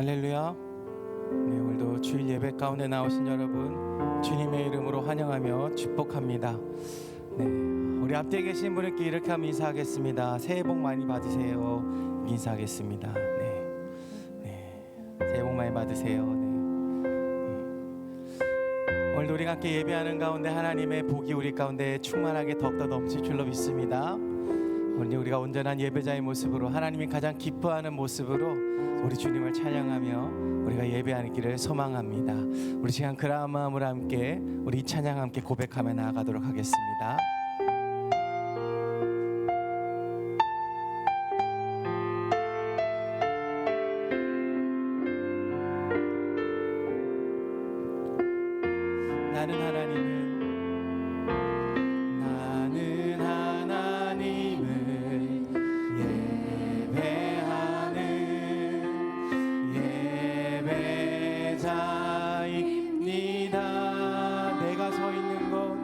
할렐루야. 네, 오늘도 주일 예배 가운데 나오신 여러분 주님의 이름으로 환영하며 축복합니다. 네, 우리 앞뒤에 계신 분들께 이렇게 하면 인사하겠습니다. 새해 복 많이 받으세요. 인사하겠습니다. 새해 복 많이 받으세요. 오늘도 우리가 함께 예배하는 가운데 하나님의 복이 우리 가운데 충만하게 더욱더 넘칠 줄로 믿습니다. 오늘 우리가 온전한 예배자의 모습으로 하나님이 가장 기뻐하는 모습으로 우리 주님을 찬양하며 우리가 예배하는 길을 소망합니다. 우리 시간 그러한 마음으로 함께 우리 이 찬양 함께 고백하며 나아가도록 하겠습니다. 나는 하나님을 예배자입니다. 내가 서 있는 곳,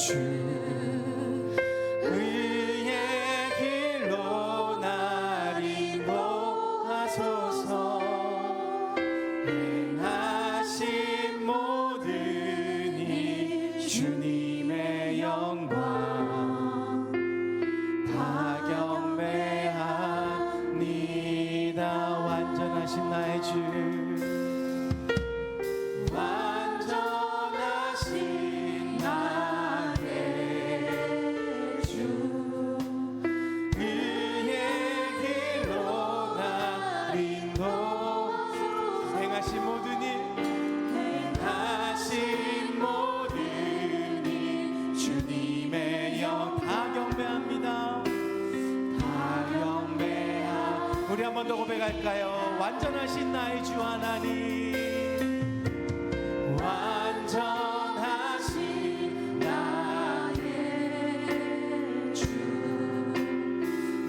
주 의의 길로 날 인도하소서. 행하신 모든 일 주님의 영광 다 경배합니다. 완전하신 나의 주, 완전하신 나의 주 의의 길로 날 인도. 행하신 모든 일, 행하신 모든 일 주님의 영 다 경배합니다. 다 경배합니다. 우리 한 번 더 고백할까요? 완전하신 나의 주 하나님, 완전하신 나의 주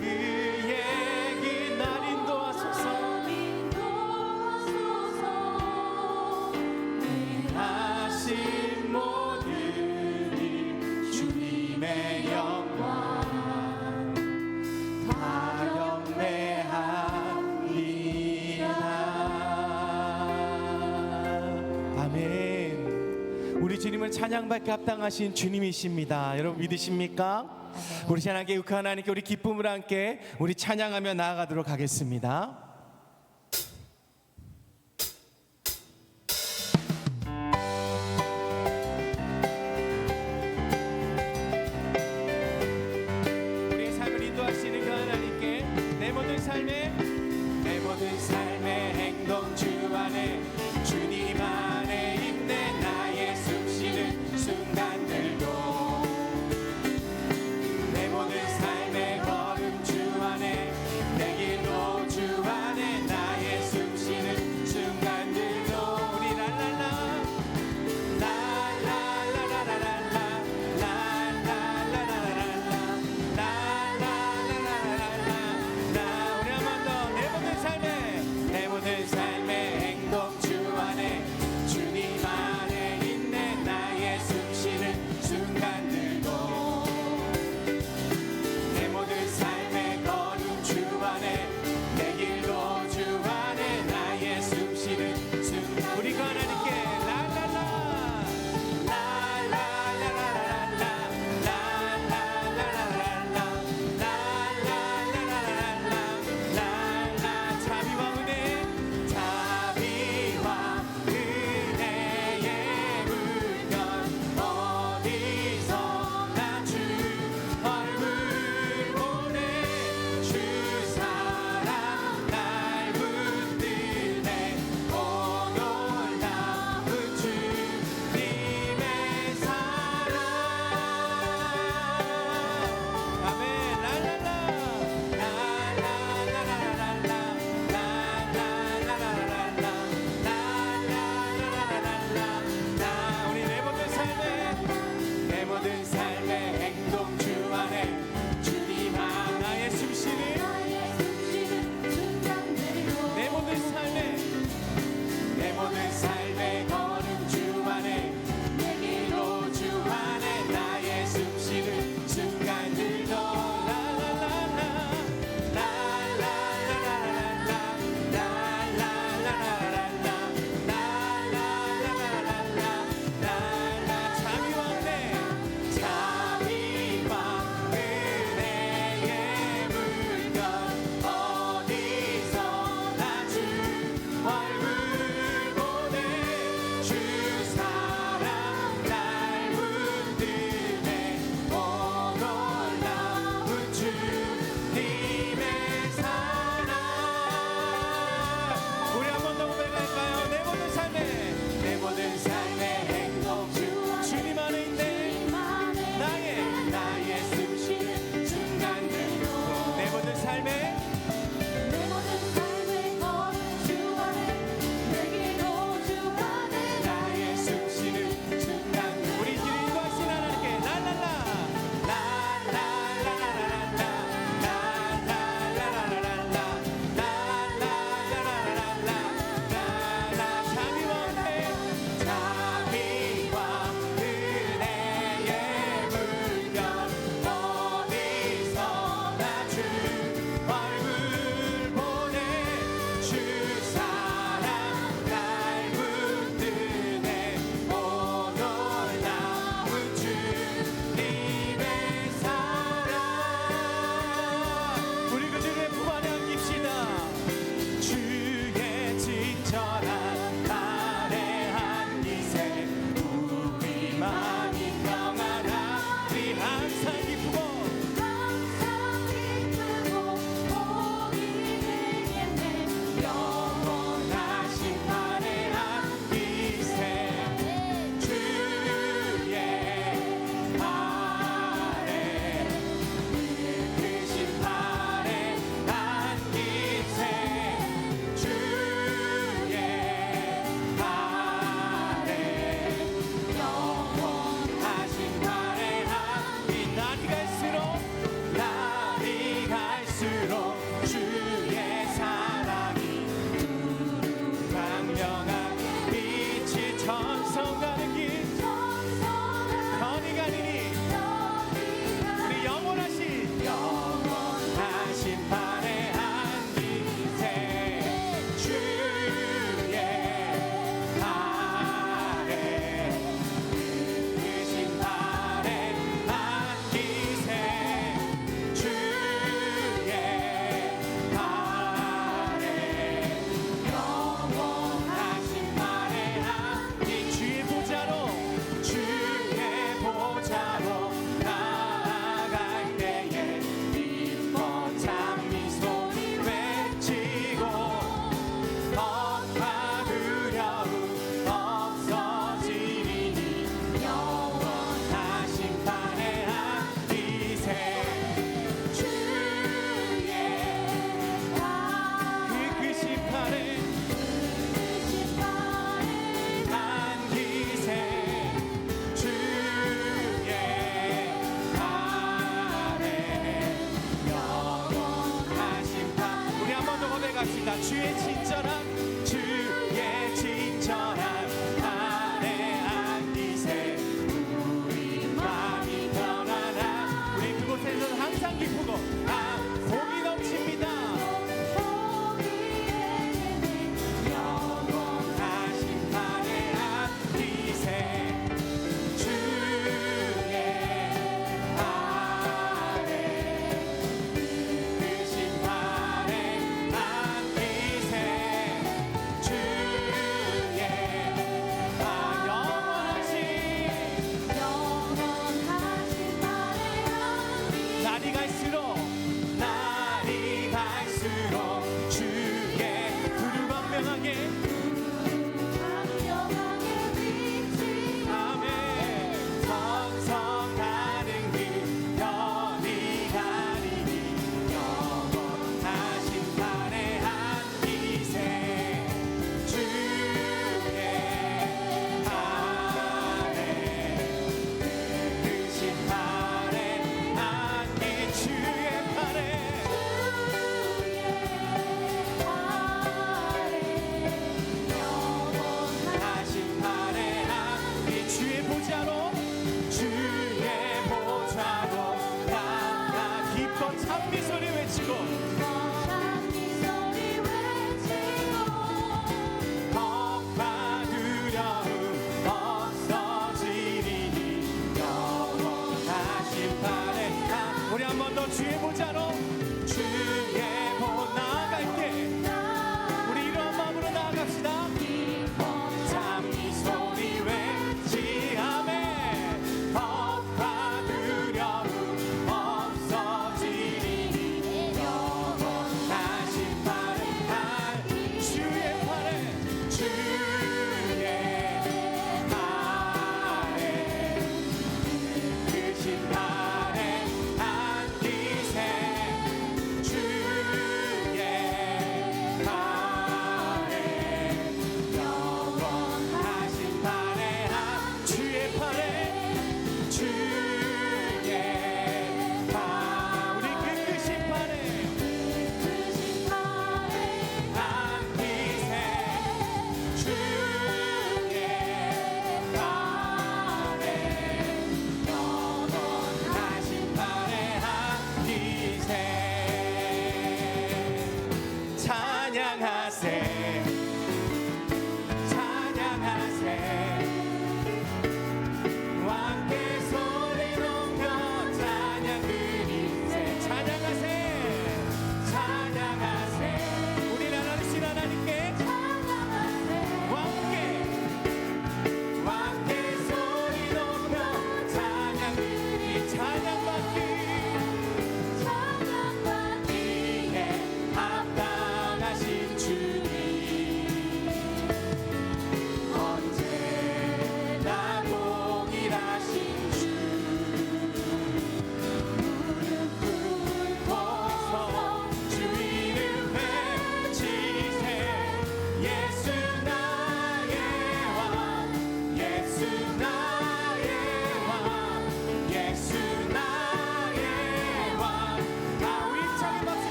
의의 길 날 인도하소서. 행하신 모든 일 주님의 영광 다 경배합니다. 아멘. 우리 주님은 찬양받게 합당하신 주님이십니다. 여러분 믿으십니까? 우리 하나님께 육한 하나님께 우리 기쁨을 함께 우리 찬양하며 나아가도록 하겠습니다. 우리의 삶을 인도하시는 그 하나님께 내 모든 삶의 행동 주 안에 주님 안에 있네. 나의 숨쉬는 순간들도 내 모든 삶의 걸음 주 안에 내 길도 주 안에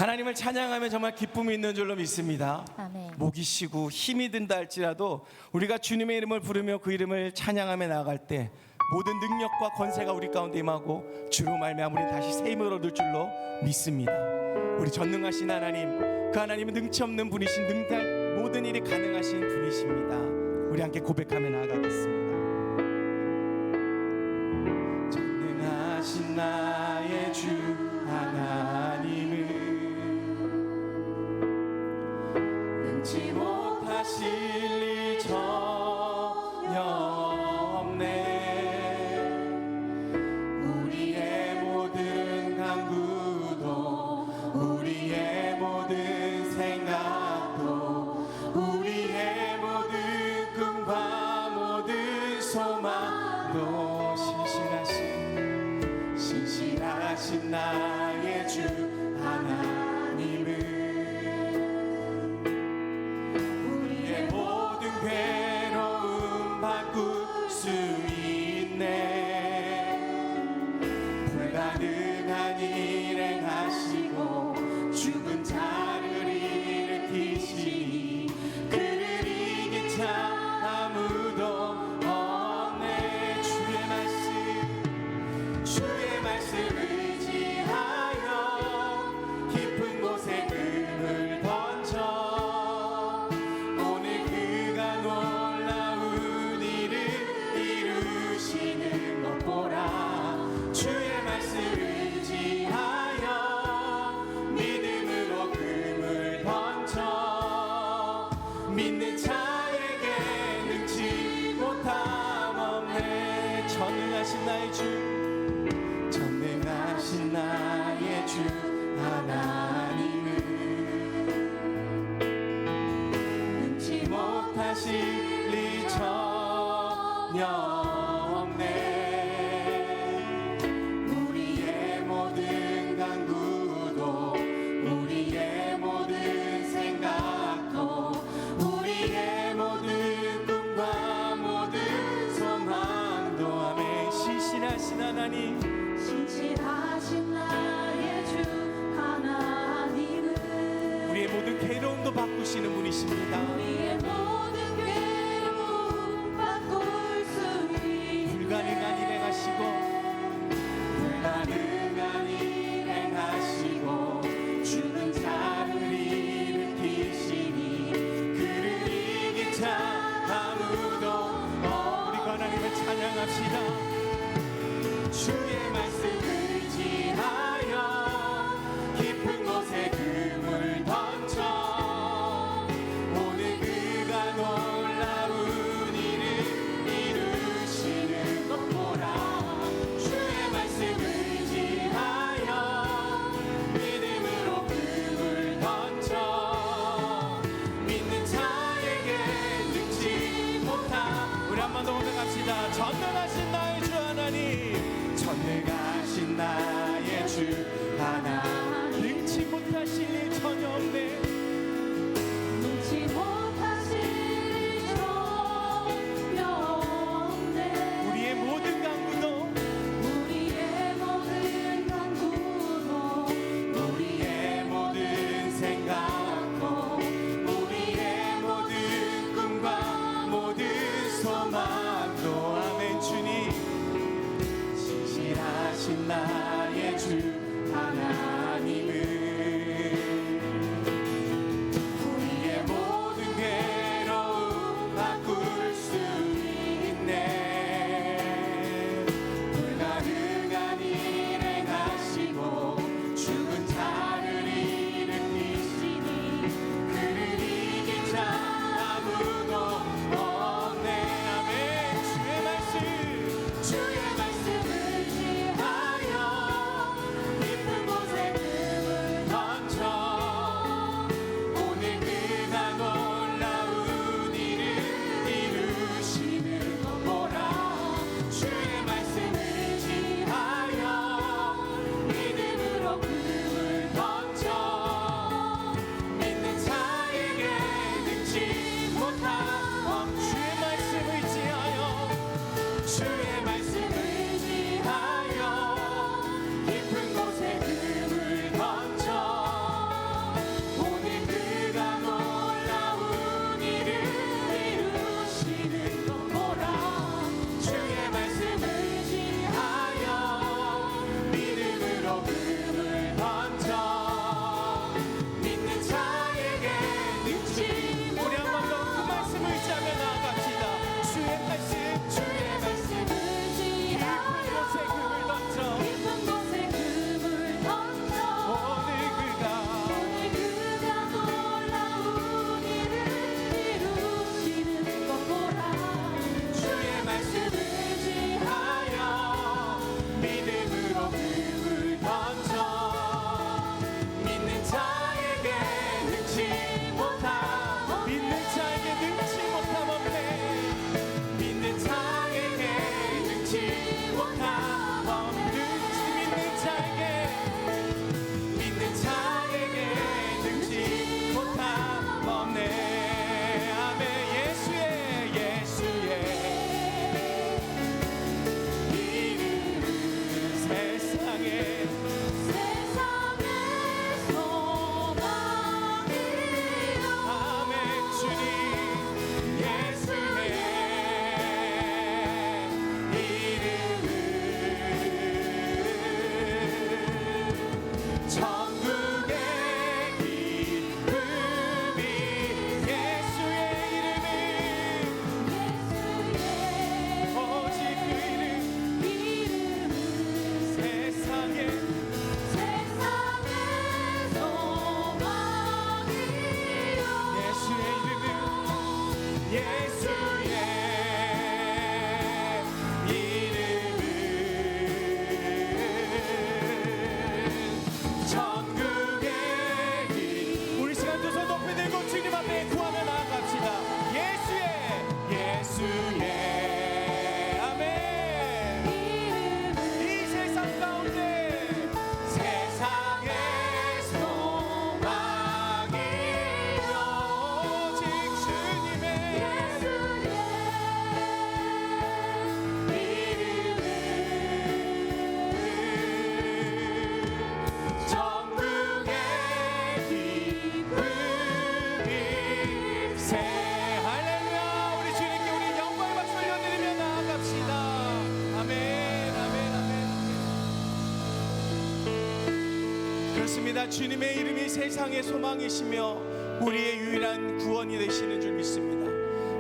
하나님을 찬양하면 정말 기쁨이 있는 줄로 믿습니다. 아멘. 목이 쉬고 힘이 든다 할지라도 우리가 주님의 이름을 부르며 그 이름을 찬양하며 나아갈 때 모든 능력과 권세가 우리 가운데 임하고 주로 말미암아 우리 다시 새 힘을 얻을 줄로 믿습니다. 우리 전능하신 하나님, 그 하나님은 능치 없는 분이신 능할 모든 일이 가능하신 분이십니다. 우리 함께 고백하며 나아가겠습니다. 전능하신 나의 주 하나님은 능치 못하실 일 전혀 없네. 우리의 모든 간구도 우리의 모든 생각도 우리의 모든 꿈과 모든 소망도 신실하신 나의 주 하나님은 우리의 모든 괴로움 바꿀 수 있네. 불가능한 일 행하시고 죽은 자를 일으키시니 그를 이긴 자 아무도 없네. 주의 말씀 의지하여 깊은 곳에 금을 던져 오늘 그가 놀라운 일을 이루시는 것 보라. 주의 말씀 의지하여 믿음으로 금을 던져 믿는 자에게 능치 못함 없네. 전능하신 나의 주, 전능하신 나의 주 하나님은 능치 못하실 일 전혀 없네. 우리의 모든 간구도 우리의 모든 생각도 우리의 모든 꿈과 모든 소망도 아멘. 신실하신 하나님, 신실하신 나의 주 하나님은 우리의 모든 괴로움도 바꾸시는 분이십니다. 우리의 모든 괴로움 바꿀 수 있네. 불가능한 일 행하시고 불가능한 일 행하시고 죽은 자를 일으키시니 그를 이긴 자 아무도 우리 하나님을 찬양합시다. 주의 말씀 의지하여 깊은 곳에 금을 던져 오늘 그가 주님의 이름이 세상의 소망이시며 우리의 유일한 구원이 되시는 줄 믿습니다.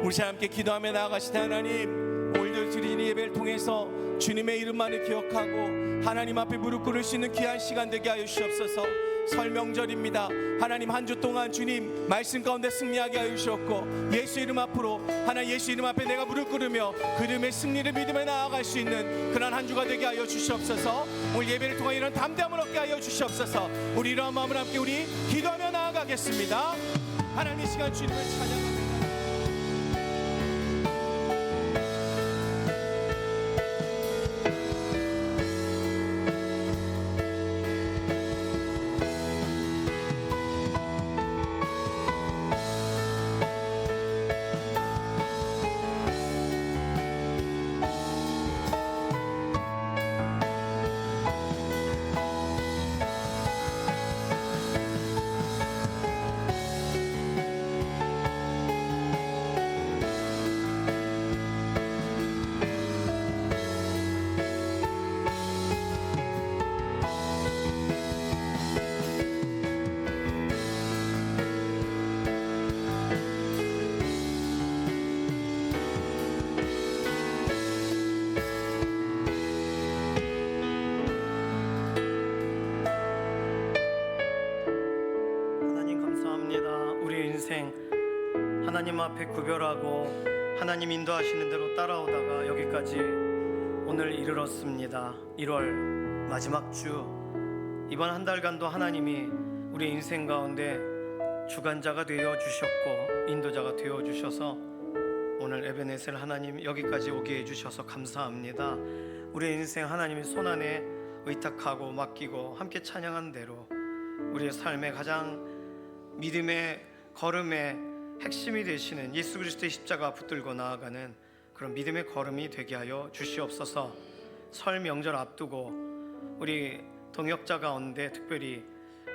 우리 자 함께 기도하며 나아가시다. 하나님, 오늘도 드리는 예배를 통해서 주님의 이름만을 기억하고 하나님 앞에 무릎 꿇을 수 있는 귀한 시간 되게 하여 주시옵소서. 설 명절입니다. 하나님, 한 주 동안 주님 말씀 가운데 승리하게 하여 주셨고, 예수 이름 앞으로 하나님 예수 이름 앞에 내가 무릎 꿇으며 그 이름의 승리를 믿으며 나아갈 수 있는 그런 한 주가 되게 하여 주시옵소서. 오늘 예배를 통해 이런 담대함을 얻게 하여 주시옵소서. 우리 이러한 마음을 함께 우리 기도하며 나아가겠습니다. 하나님, 이 시간 주님을 찬양합니다. 하나님 앞에 구별하고 하나님 인도하시는 대로 따라오다가 여기까지 오늘 이르렀습니다. 1월 마지막 주, 이번 한 달간도 하나님이 우리 인생 가운데 주관자가 되어 주셨고 인도자가 되어 주셔서 오늘 에베네셀 하나님 여기까지 오게 해주셔서 감사합니다. 우리 인생 하나님의 손안에 의탁하고 맡기고 함께 찬양한 대로 우리의 삶의 가장 믿음의 걸음의 핵심이 되시는 예수 그리스도의 십자가 붙들고 나아가는 그런 믿음의 걸음이 되게 하여 주시옵소서. 설 명절 앞두고 우리 동역자 가운데 특별히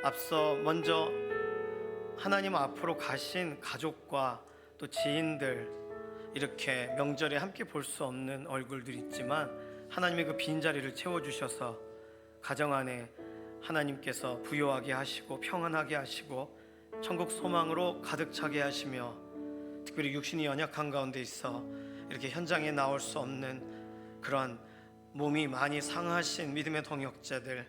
앞서 먼저 하나님 앞으로 가신 가족과 또 지인들, 이렇게 명절에 함께 볼 수 없는 얼굴들 있지만 하나님의 그 빈자리를 채워주셔서 가정 안에 하나님께서 부요하게 하시고 평안하게 하시고 천국 소망으로 가득 차게 하시며, 특별히 육신이 연약한 가운데 있어 이렇게 현장에 나올 수 없는 그러한 몸이 많이 상하신 믿음의 동역자들,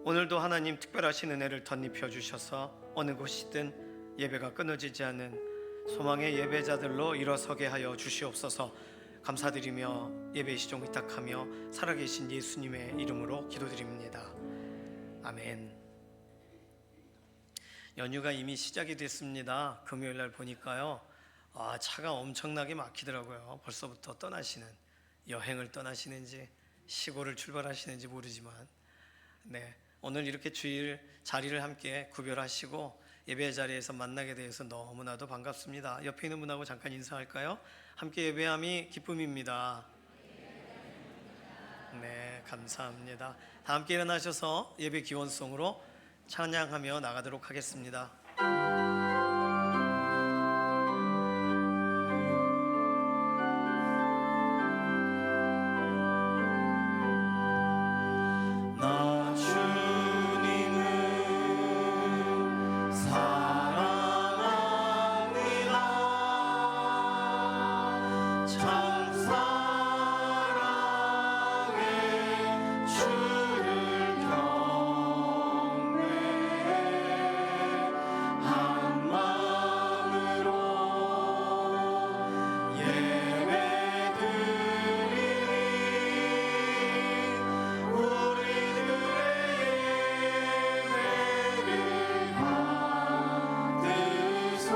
오늘도 하나님 특별하신 은혜를 덧입혀 주셔서 어느 곳이든 예배가 끊어지지 않는 소망의 예배자들로 일어서게 하여 주시옵소서. 감사드리며 예배 시종 의탁하며 살아계신 예수님의 이름으로 기도드립니다. 아멘. 연휴가 이미 시작이 됐습니다. 금요일날 보니까요, 차가 엄청나게 막히더라고요. 벌써부터 떠나시는, 여행을 떠나시는지 시골을 출발하시는지 모르지만, 네, 오늘 이렇게 주일 자리를 함께 구별하시고 예배 자리에서 만나게 되어서 너무나도 반갑습니다. 옆에 있는 분하고 잠깐 인사할까요? 함께 예배함이 기쁨입니다. 네, 감사합니다. 다 함께 일어나셔서 예배 기원송으로 찬양하며 나가도록 하겠습니다. 나 주님을 사랑합니다. 참 사랑해 주를 경외 한 마음으로 예배드리니 우리들의 예배를 받으소서.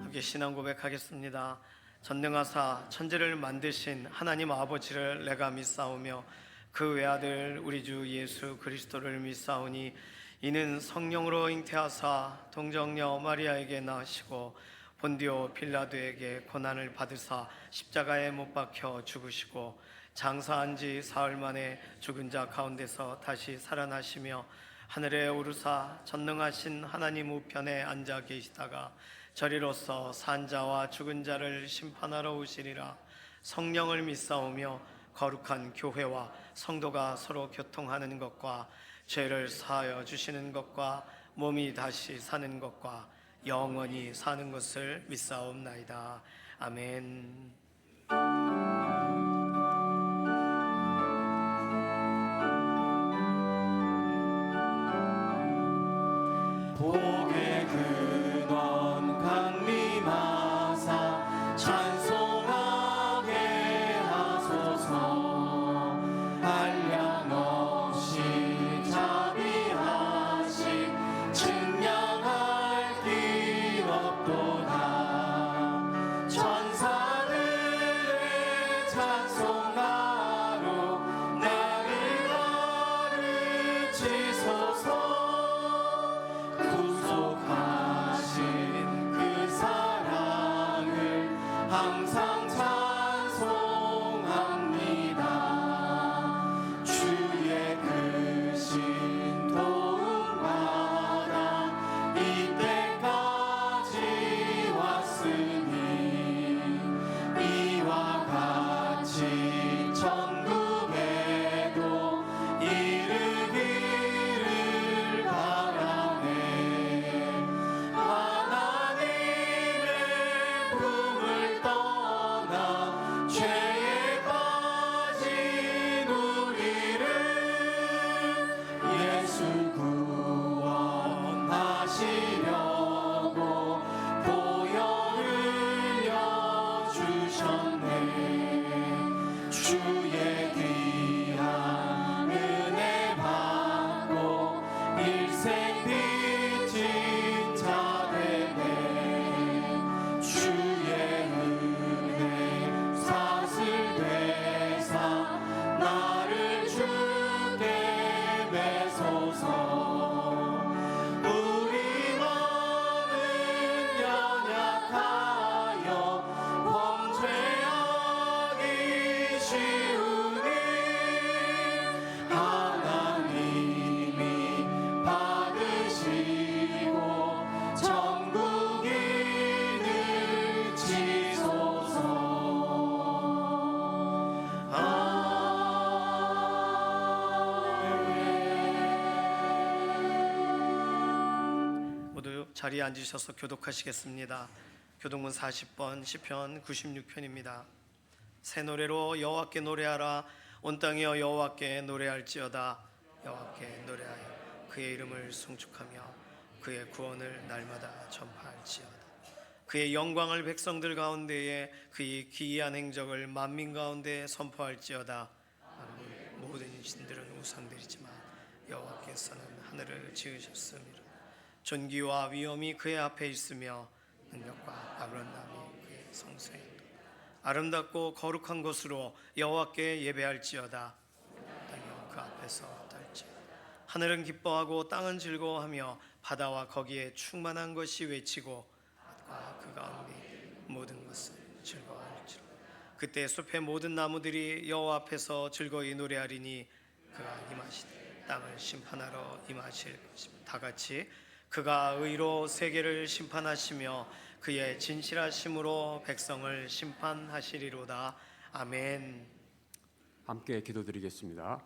함께 신앙 고백하겠습니다. 전능하사 천지를 만드신 하나님 아버지를 내가 믿사오며 그 외아들 우리 주 예수 그리스도를 믿사오니 이는 성령으로 잉태하사 동정녀 마리아에게 나시고 본디오 빌라도에게 고난을 받으사 십자가에 못 박혀 죽으시고 장사한 지 사흘 만에 죽은 자 가운데서 다시 살아나시며 하늘에 오르사 전능하신 하나님 우편에 앉아 계시다가 저리로서 산 자와 죽은 자를 심판하러 오시리라. 성령을 믿사오며 거룩한 교회와 성도가 서로 교통하는 것과 죄를 사하여 주시는 것과 몸이 다시 사는 것과 영원히 사는 것을 믿사옵나이다. 아멘. 복의 근원 강림하사 찬송하게 하소서. 한량 없이 자비하심 측량할 길 없도다. 천사들의 찬송가로 나를 가르치소서. 구속하신 그 사랑을 항상 찬송합니다. 주의 크신 도움받아 이때까지 왔으니 이와 같이 천국에도 이르기를 바라네. 하나님의 품을 떠나 죄에 빠진 우리를 예수 구원하시려고 보혈 흘려 주셨네. 주의 귀한 은혜 받고 일생 빚진 자 되네. 주의 은혜 사슬 되사 나를 주께 매소서. 우리 마음은 연약하여 범죄하기 쉬우니 하나님이 받으시고 천국인을 지소서. 모두 자리에 앉으셔서 교독하시겠습니다. 교독문 40번 시편 96편입니다. 새 노래로 여호와께 노래하라. 온 땅이여 여호와께 노래할지어다. 여호와께 노래하여 그의 이름을 송축하며 그의 구원을 날마다 전파할지어다. 그의 영광을 백성들 가운데에 그의 기이한 행적을 만민 가운데 선포할지어다. 모든 신들은 우상들이지만 여호와께서는 하늘을 지으셨으므로 존귀와 위엄이 그의 앞에 있으며 능력과 아름다움이 그의 성소에 있도다. 아름답고 거룩한 곳으로 여호와께 예배할지어다. 땅이여 그 앞에서 떨지어다. 하늘은 기뻐하고 땅은 즐거워하며 바다와 거기에 충만한 것이 외치고 바다와 그 가운데 모든 것은 즐거워할지로. 그때 숲의 모든 나무들이 여호와 앞에서 즐거이 노래하리니 그가 임하시되 땅을 심판하러 임하실 것입니다. 다 같이 그가 의로 세계를 심판하시며 그의 진실하심으로 백성을 심판하시리로다. 아멘. 함께 기도드리겠습니다.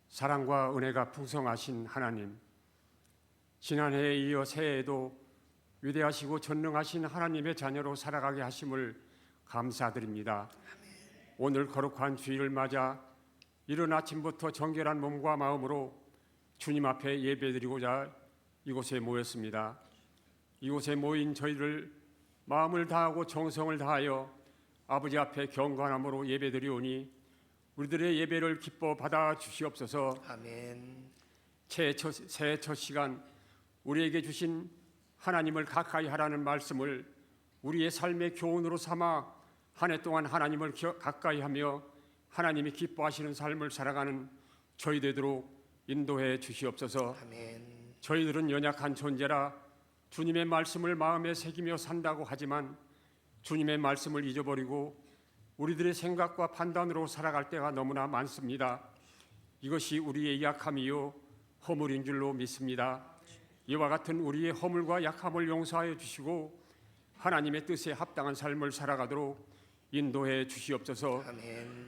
사랑과 은혜가 풍성하신 하나님, 지난해에 이어 새해에도 위대하시고 전능하신 하나님의 자녀로 살아가게 하심을 감사드립니다. 오늘 거룩한 주일을 맞아 이른 아침부터 정결한 몸과 마음으로 주님 앞에 예배드리고자 이곳에 모였습니다. 이곳에 모인 저희를 마음을 다하고 정성을 다하여 아버지 앞에 경건함으로 예배드리오니 우리들의 예배를 기뻐 받아 주시옵소서. 아멘. 새해 첫 시간 우리에게 주신 하나님을 가까이 하라는 말씀을 우리의 삶의 교훈으로 삼아 한 해 동안 하나님을 가까이 하며 하나님이 기뻐하시는 삶을 살아가는 저희 되도록 인도해 주시옵소서. 아멘. 저희들은 연약한 존재라 주님의 말씀을 마음에 새기며 산다고 하지만 주님의 말씀을 잊어버리고 우리들의 생각과 판단으로 살아갈 때가 너무나 많습니다. 이것이 우리의 약함이요 허물인 줄로 믿습니다. 이와 같은 우리의 허물과 약함을 용서하여 주시고 하나님의 뜻에 합당한 삶을 살아가도록 인도해 주시옵소서. 아멘.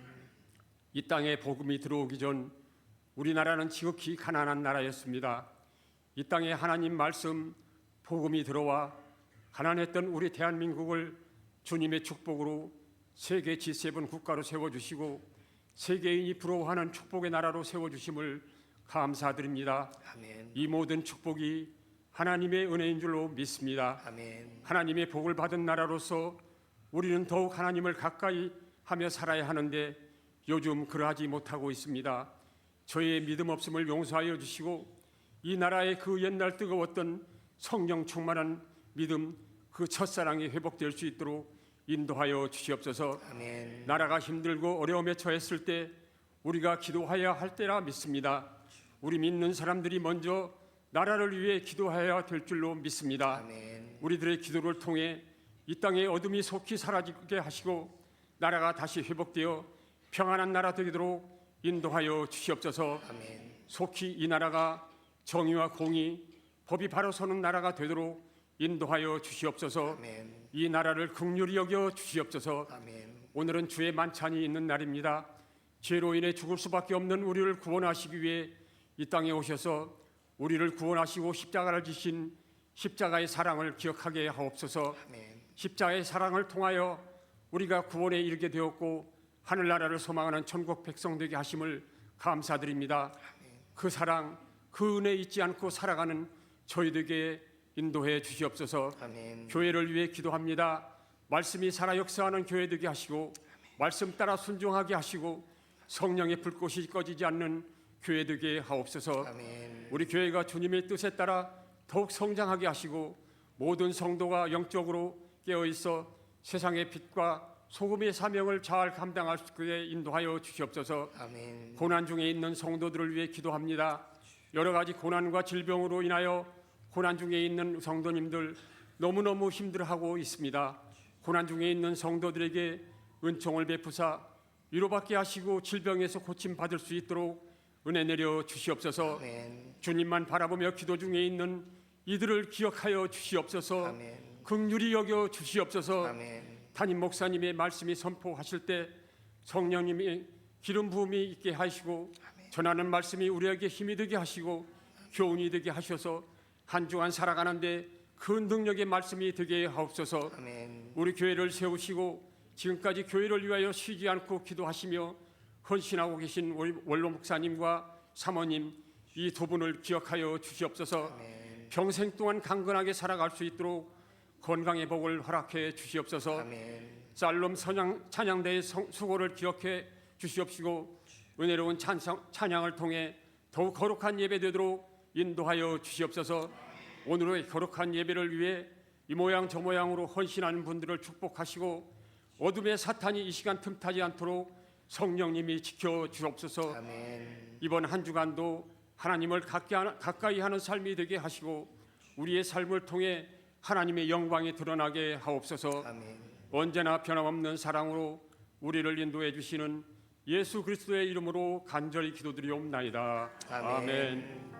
이 땅에 복음이 들어오기 전 우리나라는 지극히 가난한 나라였습니다. 이 땅에 하나님 말씀 복음이 들어와 가난했던 우리 대한민국을 주님의 축복으로 세계 G7 국가로 세워주시고 세계인이 부러워하는 축복의 나라로 세워주심을 감사드립니다. 아멘. 이 모든 축복이 하나님의 은혜인 줄로 믿습니다. 아멘. 하나님의 복을 받은 나라로서 우리는 더욱 하나님을 가까이 하며 살아야 하는데 요즘 그러하지 못하고 있습니다. 저의 믿음 없음을 용서하여 주시고 이 나라의 그 옛날 뜨거웠던 성령 충만한 믿음, 그 첫사랑이 회복될 수 있도록 인도하여 주시옵소서. 아멘. 나라가 힘들고 어려움에 처했을 때 우리가 기도해야 할 때라 믿습니다. 우리 믿는 사람들이 먼저 나라를 위해 기도해야 될 줄로 믿습니다. 아멘. 우리들의 기도를 통해 이 땅의 어둠이 속히 사라지게 하시고 나라가 다시 회복되어 평안한 나라 되도록 인도하여 주시옵소서. 아멘. 속히 이 나라가 정의와 공의, 법이 바로 서는 나라가 되도록 인도하여 주시옵소서. 아멘. 이 나라를 긍휼히 여겨 주시옵소서. 아멘. 오늘은 주의 만찬이 있는 날입니다. 죄로 인해 죽을 수밖에 없는 우리를 구원하시기 위해 이 땅에 오셔서 우리를 구원하시고 십자가를 지신 십자가의 사랑을 기억하게 하옵소서. 아멘. 십자가의 사랑을 통하여 우리가 구원에 이르게 되었고 하늘나라를 소망하는 천국 백성 되게 하심을 감사드립니다. 그 사랑, 그 은혜 잊지 않고 살아가는 저희들에게 인도해 주시옵소서. 아멘. 교회를 위해 기도합니다. 말씀이 살아 역사하는 교회 되게 하시고 말씀 따라 순종하게 하시고 성령의 불꽃이 꺼지지 않는 교회 되게 하옵소서. 아멘. 우리 교회가 주님의 뜻에 따라 더욱 성장하게 하시고 모든 성도가 영적으로 깨어 있어 세상의 빛과 소금의 사명을 잘 감당할 수 있게 인도하여 주시옵소서. 아멘. 고난 중에 있는 성도들을 위해 기도합니다. 여러 가지 고난과 질병으로 인하여 고난 중에 있는 성도님들 너무너무 힘들어하고 있습니다. 고난 중에 있는 성도들에게 은총을 베푸사 위로받게 하시고 질병에서 고침 받을 수 있도록 은혜 내려 주시옵소서. 아멘. 주님만 바라보며 기도 중에 있는 이들을 기억하여 주시옵소서. 아멘. 긍휼히 여겨 주시옵소서. 아멘. 담임 목사님의 말씀이 선포하실 때 성령님이 기름 부음이 있게 하시고 전하는 말씀이 우리에게 힘이 되게 하시고 교훈이 되게 하셔서 한 주간 살아가는데 그 능력의 말씀이 되게 하옵소서. 아멘. 우리 교회를 세우시고 지금까지 교회를 위하여 쉬지 않고 기도하시며 헌신하고 계신 우리 원로 목사님과 사모님 이 두 분을 기억하여 주시옵소서. 아멘. 평생 동안 강건하게 살아갈 수 있도록 건강의 복을 허락해 주시옵소서. 아멘. 살롬 찬양대의 수고를 기억해 주시옵시고 은혜로운 찬양을 통해 더욱 거룩한 예배 되도록 인도하여 주시옵소서. 오늘의 거룩한 예배를 위해 이 모양 저 모양으로 헌신하는 분들을 축복하시고 어둠의 사탄이 이 시간 틈타지 않도록 성령님이 지켜 주옵소서. 아멘. 이번 한 주간도 하나님을 가까이 하는 삶이 되게 하시고 우리의 삶을 통해 하나님의 영광이 드러나게 하옵소서. 아멘. 언제나 변함없는 사랑으로 우리를 인도해 주시는 예수 그리스도의 이름으로 간절히 기도드리옵나이다. 아멘. 아멘.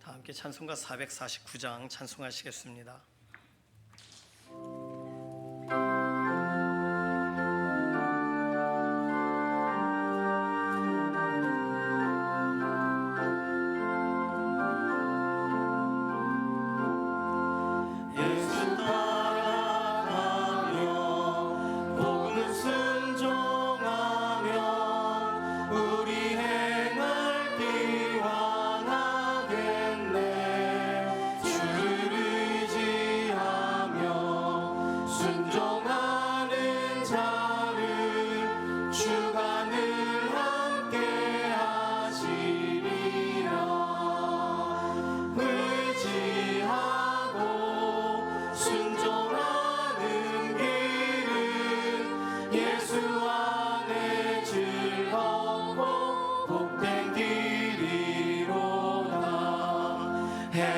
다 함께 찬송가 449장 찬송하시겠습니다. 예수 따라가며 복음을 순종하며 우리 행할 길 완하겠네. 주를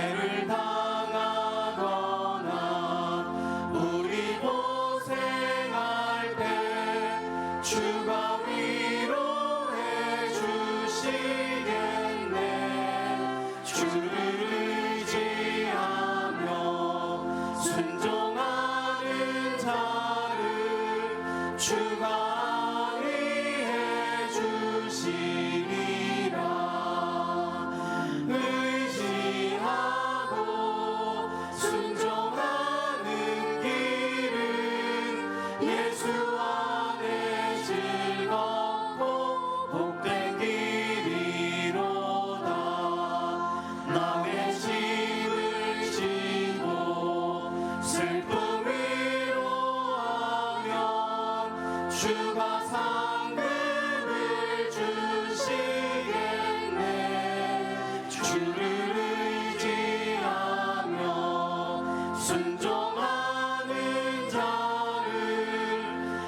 고뇌를 당하거나 우리 고생할 때 주가 위로해 주시겠네. 주를 의지하며 순종하는 자를 주가 안위해 주시리라. 의지하고 순종하는 길은 예수 안에 즐겁고 복된 길이로다. 남의 짐을 지고 슬픔 위로하면 주가 상급을 주시겠네. 주를 의지하며 순종하는 자를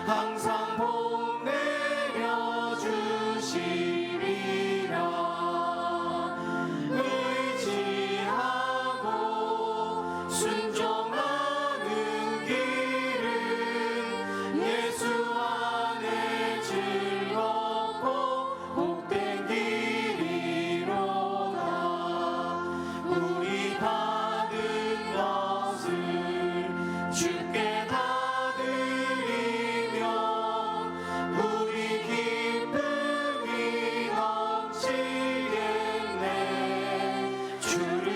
항상 복 내려 주시리라. 의지하고 순종하는 길은 예수 안에 즐겁고 복된 길이로다. 우리 받은 것을 주께 다 드리면 우리 기쁨이 넘치겠네. 주를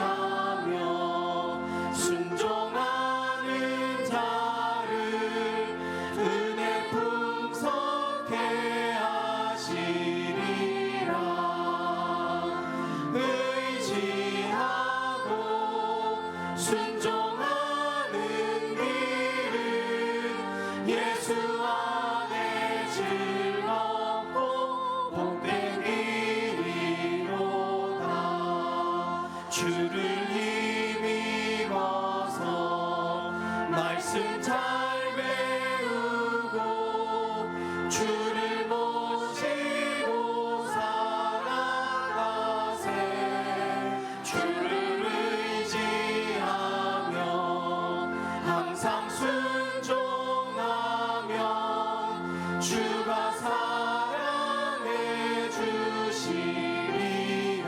의지하며 순종하는 자를 은혜 풍성케 하시리라. 의지하고 순종하는 길은 예수 안에 즐겁고 복된 길이로다. 주를 힘입어서 말씀 잘 배우고 주를 모시고 살아가세. 주를 의지하며 항상 순종하면 주가 사랑해 주시리라.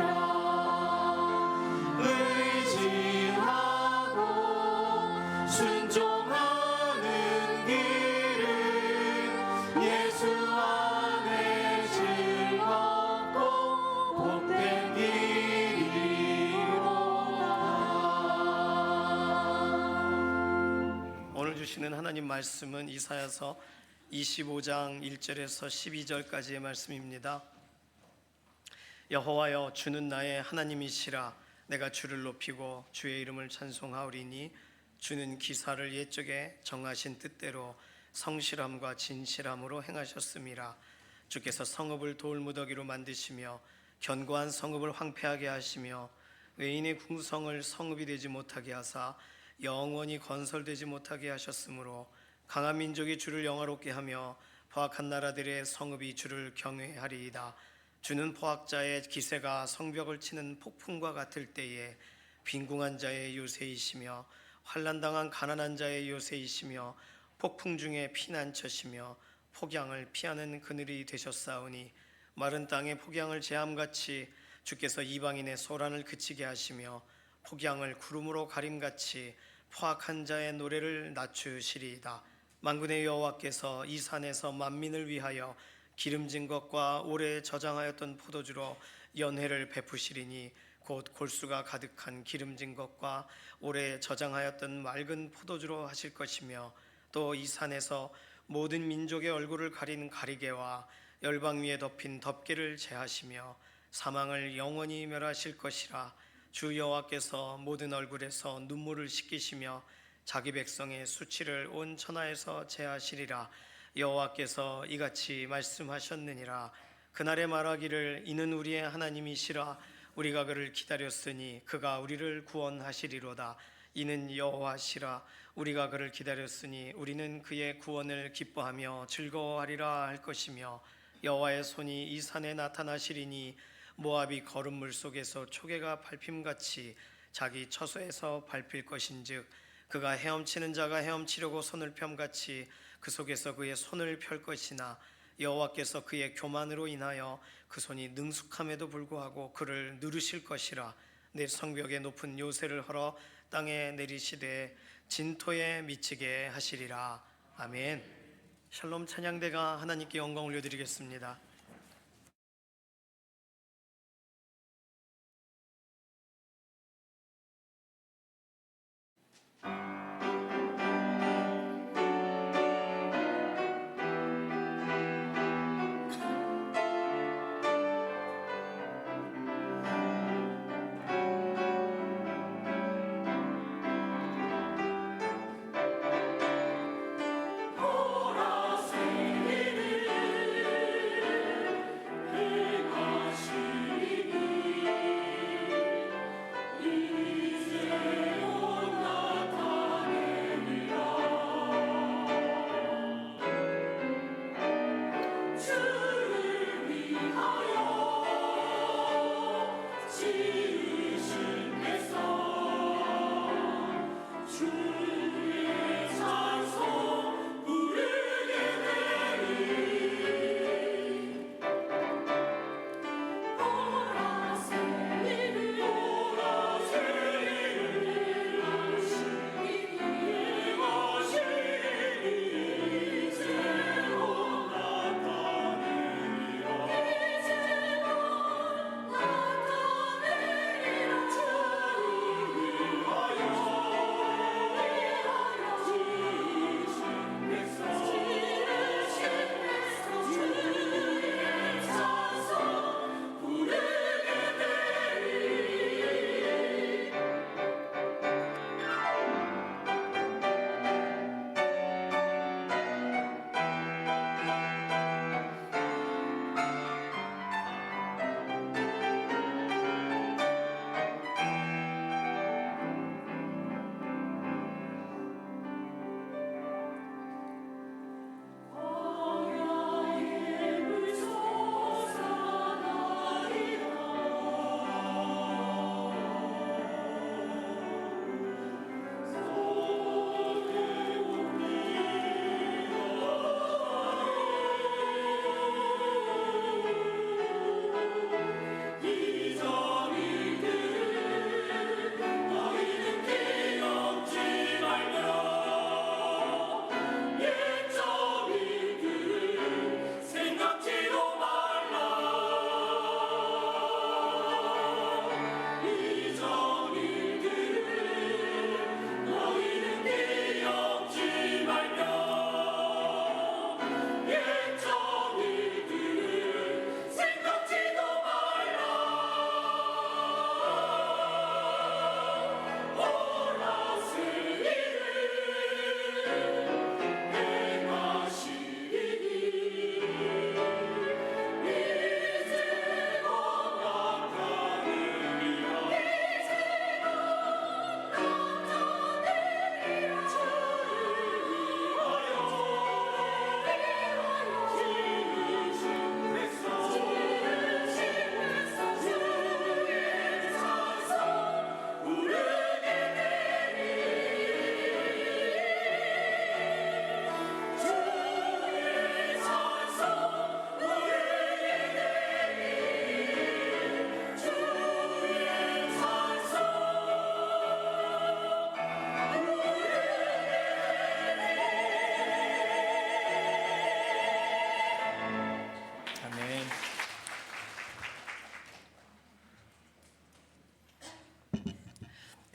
의지하고 순종하는 길은 예수 안에 즐겁고 복된 길이로다. 오늘 주시는 하나님 말씀은 이사야서 25장 1절에서 12절까지의 말씀입니다. 여호와여, 주는 나의 하나님이시라. 내가 주를 높이고 주의 이름을 찬송하오리니 주는 기사를 옛적에 정하신 뜻대로 성실함과 진실함으로 행하셨음이라. 주께서 성읍을 돌무더기로 만드시며 견고한 성읍을 황폐하게 하시며 외인의 궁성을 성읍이 되지 못하게 하사 영원히 건설되지 못하게 하셨으므로 강한 민족이 주를 영화롭게 하며 포악한 나라들의 성읍이 주를 경외하리이다. 주는 포악자의 기세가 성벽을 치는 폭풍과 같을 때에 빈궁한 자의 요새이시며 환난당한 가난한 자의 요새이시며 폭풍 중에 피난처시며 폭양을 피하는 그늘이 되셨사오니 마른 땅에 폭양을 제함같이 주께서 이방인의 소란을 그치게 하시며 폭양을 구름으로 가림같이 포악한 자의 노래를 낮추시리이다. 만군의 여호와께서 이 산에서 만민을 위하여 기름진 것과 오래 저장하였던 포도주로 연회를 베푸시리니 곧 골수가 가득한 기름진 것과 오래 저장하였던 맑은 포도주로 하실 것이며 또 이 산에서 모든 민족의 얼굴을 가린 가리개와 열방 위에 덮인 덮개를 제하시며 사망을 영원히 멸하실 것이라. 주 여호와께서 모든 얼굴에서 눈물을 씻기시며 자기 백성의 수치를 온 천하에서 제하시리라. 여호와께서 이같이 말씀하셨느니라. 그날에 말하기를 이는 우리의 하나님이시라. 우리가 그를 기다렸으니 그가 우리를 구원하시리로다. 이는 여호와시라. 우리가 그를 기다렸으니 우리는 그의 구원을 기뻐하며 즐거워하리라 할 것이며 여호와의 손이 이 산에 나타나시리니 모압이 거름물 속에서 초계가 밟힘같이 자기 처소에서 밟힐 것인즉 그가 헤엄치는 자가 헤엄치려고 손을 펴같이 그 속에서 그의 손을 펼 것이나 여호와께서 그의 교만으로 인하여 그 손이 능숙함에도 불구하고 그를 누르실 것이라. 내 성벽에 높은 요새를 헐어 땅에 내리시되 진토에 미치게 하시리라. 아멘. 샬롬 찬양대가 하나님께 영광 올려드리겠습니다.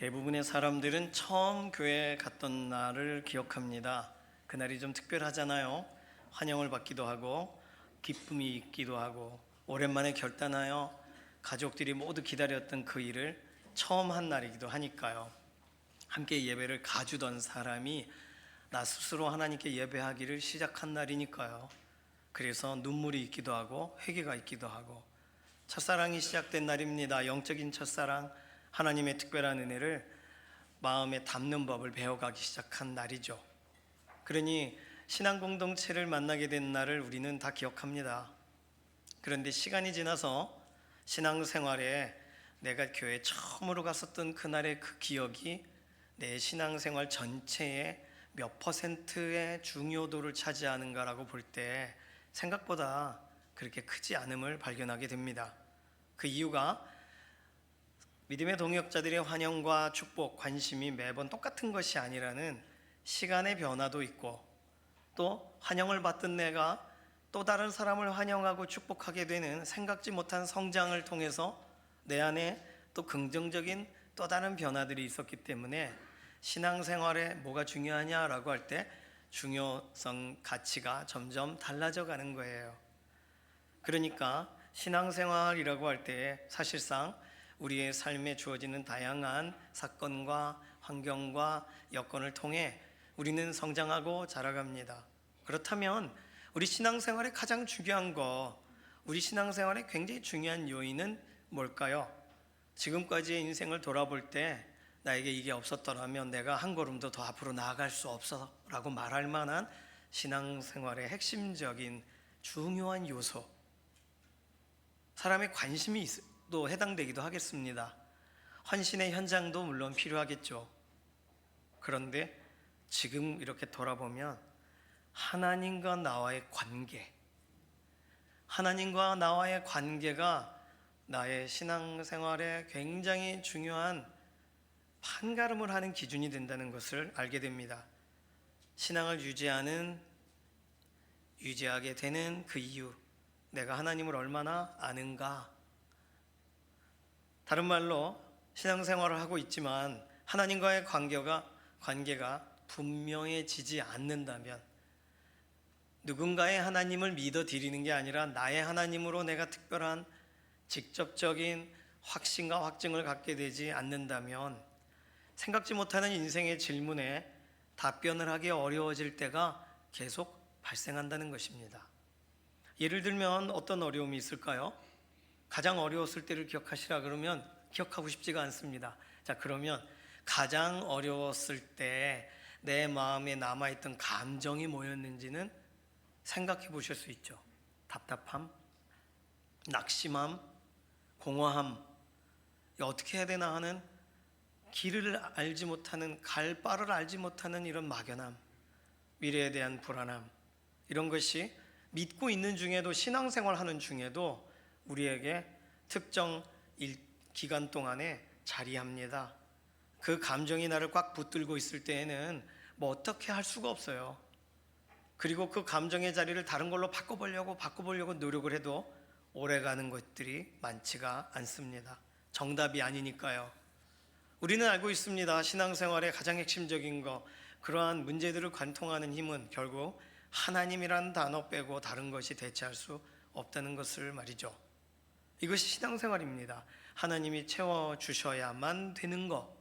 대부분의 사람들은 처음 교회에 갔던 날을 기억합니다. 그날이 좀 특별하잖아요. 환영을 받기도 하고 기쁨이 있기도 하고 오랜만에 결단하여 가족들이 모두 기다렸던 그 일을 처음 한 날이기도 하니까요. 함께 예배를 가주던 사람이 나 스스로 하나님께 예배하기를 시작한 날이니까요. 그래서 눈물이 있기도 하고 회개가 있기도 하고 첫사랑이 시작된 날입니다. 영적인 첫사랑, 하나님의 특별한 은혜를 마음에 담는 법을 배워가기 시작한 날이죠. 그러니 신앙 공동체를 만나게 된 날을 우리는 다 기억합니다. 그런데 시간이 지나서 신앙생활에 내가 교회 처음으로 갔었던 그날의 그 기억이 내 신앙생활 전체의 몇 퍼센트의 중요도를 차지하는가라고 볼 때 생각보다 그렇게 크지 않음을 발견하게 됩니다. 그 이유가 믿음의 동역자들의 환영과 축복, 관심이 매번 똑같은 것이 아니라는 시간의 변화도 있고, 또 환영을 받던 내가 또 다른 사람을 환영하고 축복하게 되는 생각지 못한 성장을 통해서 내 안에 또 긍정적인 또 다른 변화들이 있었기 때문에 신앙생활에 뭐가 중요하냐라고 할 때 중요성, 가치가 점점 달라져 가는 거예요. 그러니까 신앙생활이라고 할 때 사실상 우리의 삶에 주어지는 다양한 사건과 환경과 여건을 통해 우리는 성장하고 자라갑니다. 그렇다면 우리 신앙생활의 가장 중요한 거, 우리 신앙생활의 굉장히 중요한 요인은 뭘까요? 지금까지의 인생을 돌아볼 때 나에게 이게 없었더라면 내가 한 걸음도 더 앞으로 나아갈 수 없어 라고 말할 만한 신앙생활의 핵심적인 중요한 요소, 사람의 관심이 또 해당되기도 하겠습니다. 헌신의 현장도 물론 필요하겠죠. 그런데 지금 이렇게 돌아보면 하나님과 나와의 관계, 하나님과 나와의 관계가 나의 신앙생활에 굉장히 중요한 판가름을 하는 기준이 된다는 것을 알게 됩니다. 신앙을 유지하게 되는 그 이유, 내가 하나님을 얼마나 아는가. 다른 말로 신앙생활을 하고 있지만 하나님과의 관계가 분명해지지 않는다면, 누군가의 하나님을 믿어 드리는 게 아니라 나의 하나님으로 내가 특별한 직접적인 확신과 확증을 갖게 되지 않는다면 생각지 못하는 인생의 질문에 답변을 하기 어려워질 때가 계속 발생한다는 것입니다. 예를 들면 어떤 어려움이 있을까요? 가장 어려웠을 때를 기억하시라 그러면 기억하고 싶지가 않습니다. 자, 그러면 가장 어려웠을 때 내 마음에 남아있던 감정이 뭐였는지는 생각해 보실 수 있죠. 답답함, 낙심함, 공허함, 어떻게 해야 되나 하는 길을 알지 못하는, 갈 바를 알지 못하는 이런 막연함, 미래에 대한 불안함, 이런 것이 믿고 있는 중에도, 신앙생활 하는 중에도 우리에게 특정 기간 동안에 자리합니다. 그 감정이 나를 꽉 붙들고 있을 때에는 뭐 어떻게 할 수가 없어요. 그리고 그 감정의 자리를 다른 걸로 바꿔보려고 노력을 해도 오래가는 것들이 많지가 않습니다. 정답이 아니니까요. 우리는 알고 있습니다. 신앙생활의 가장 핵심적인 거, 그러한 문제들을 관통하는 힘은 결국 하나님이라는 단어 빼고 다른 것이 대체할 수 없다는 것을 말이죠. 이것이 신앙생활입니다. 하나님이 채워주셔야만 되는 것,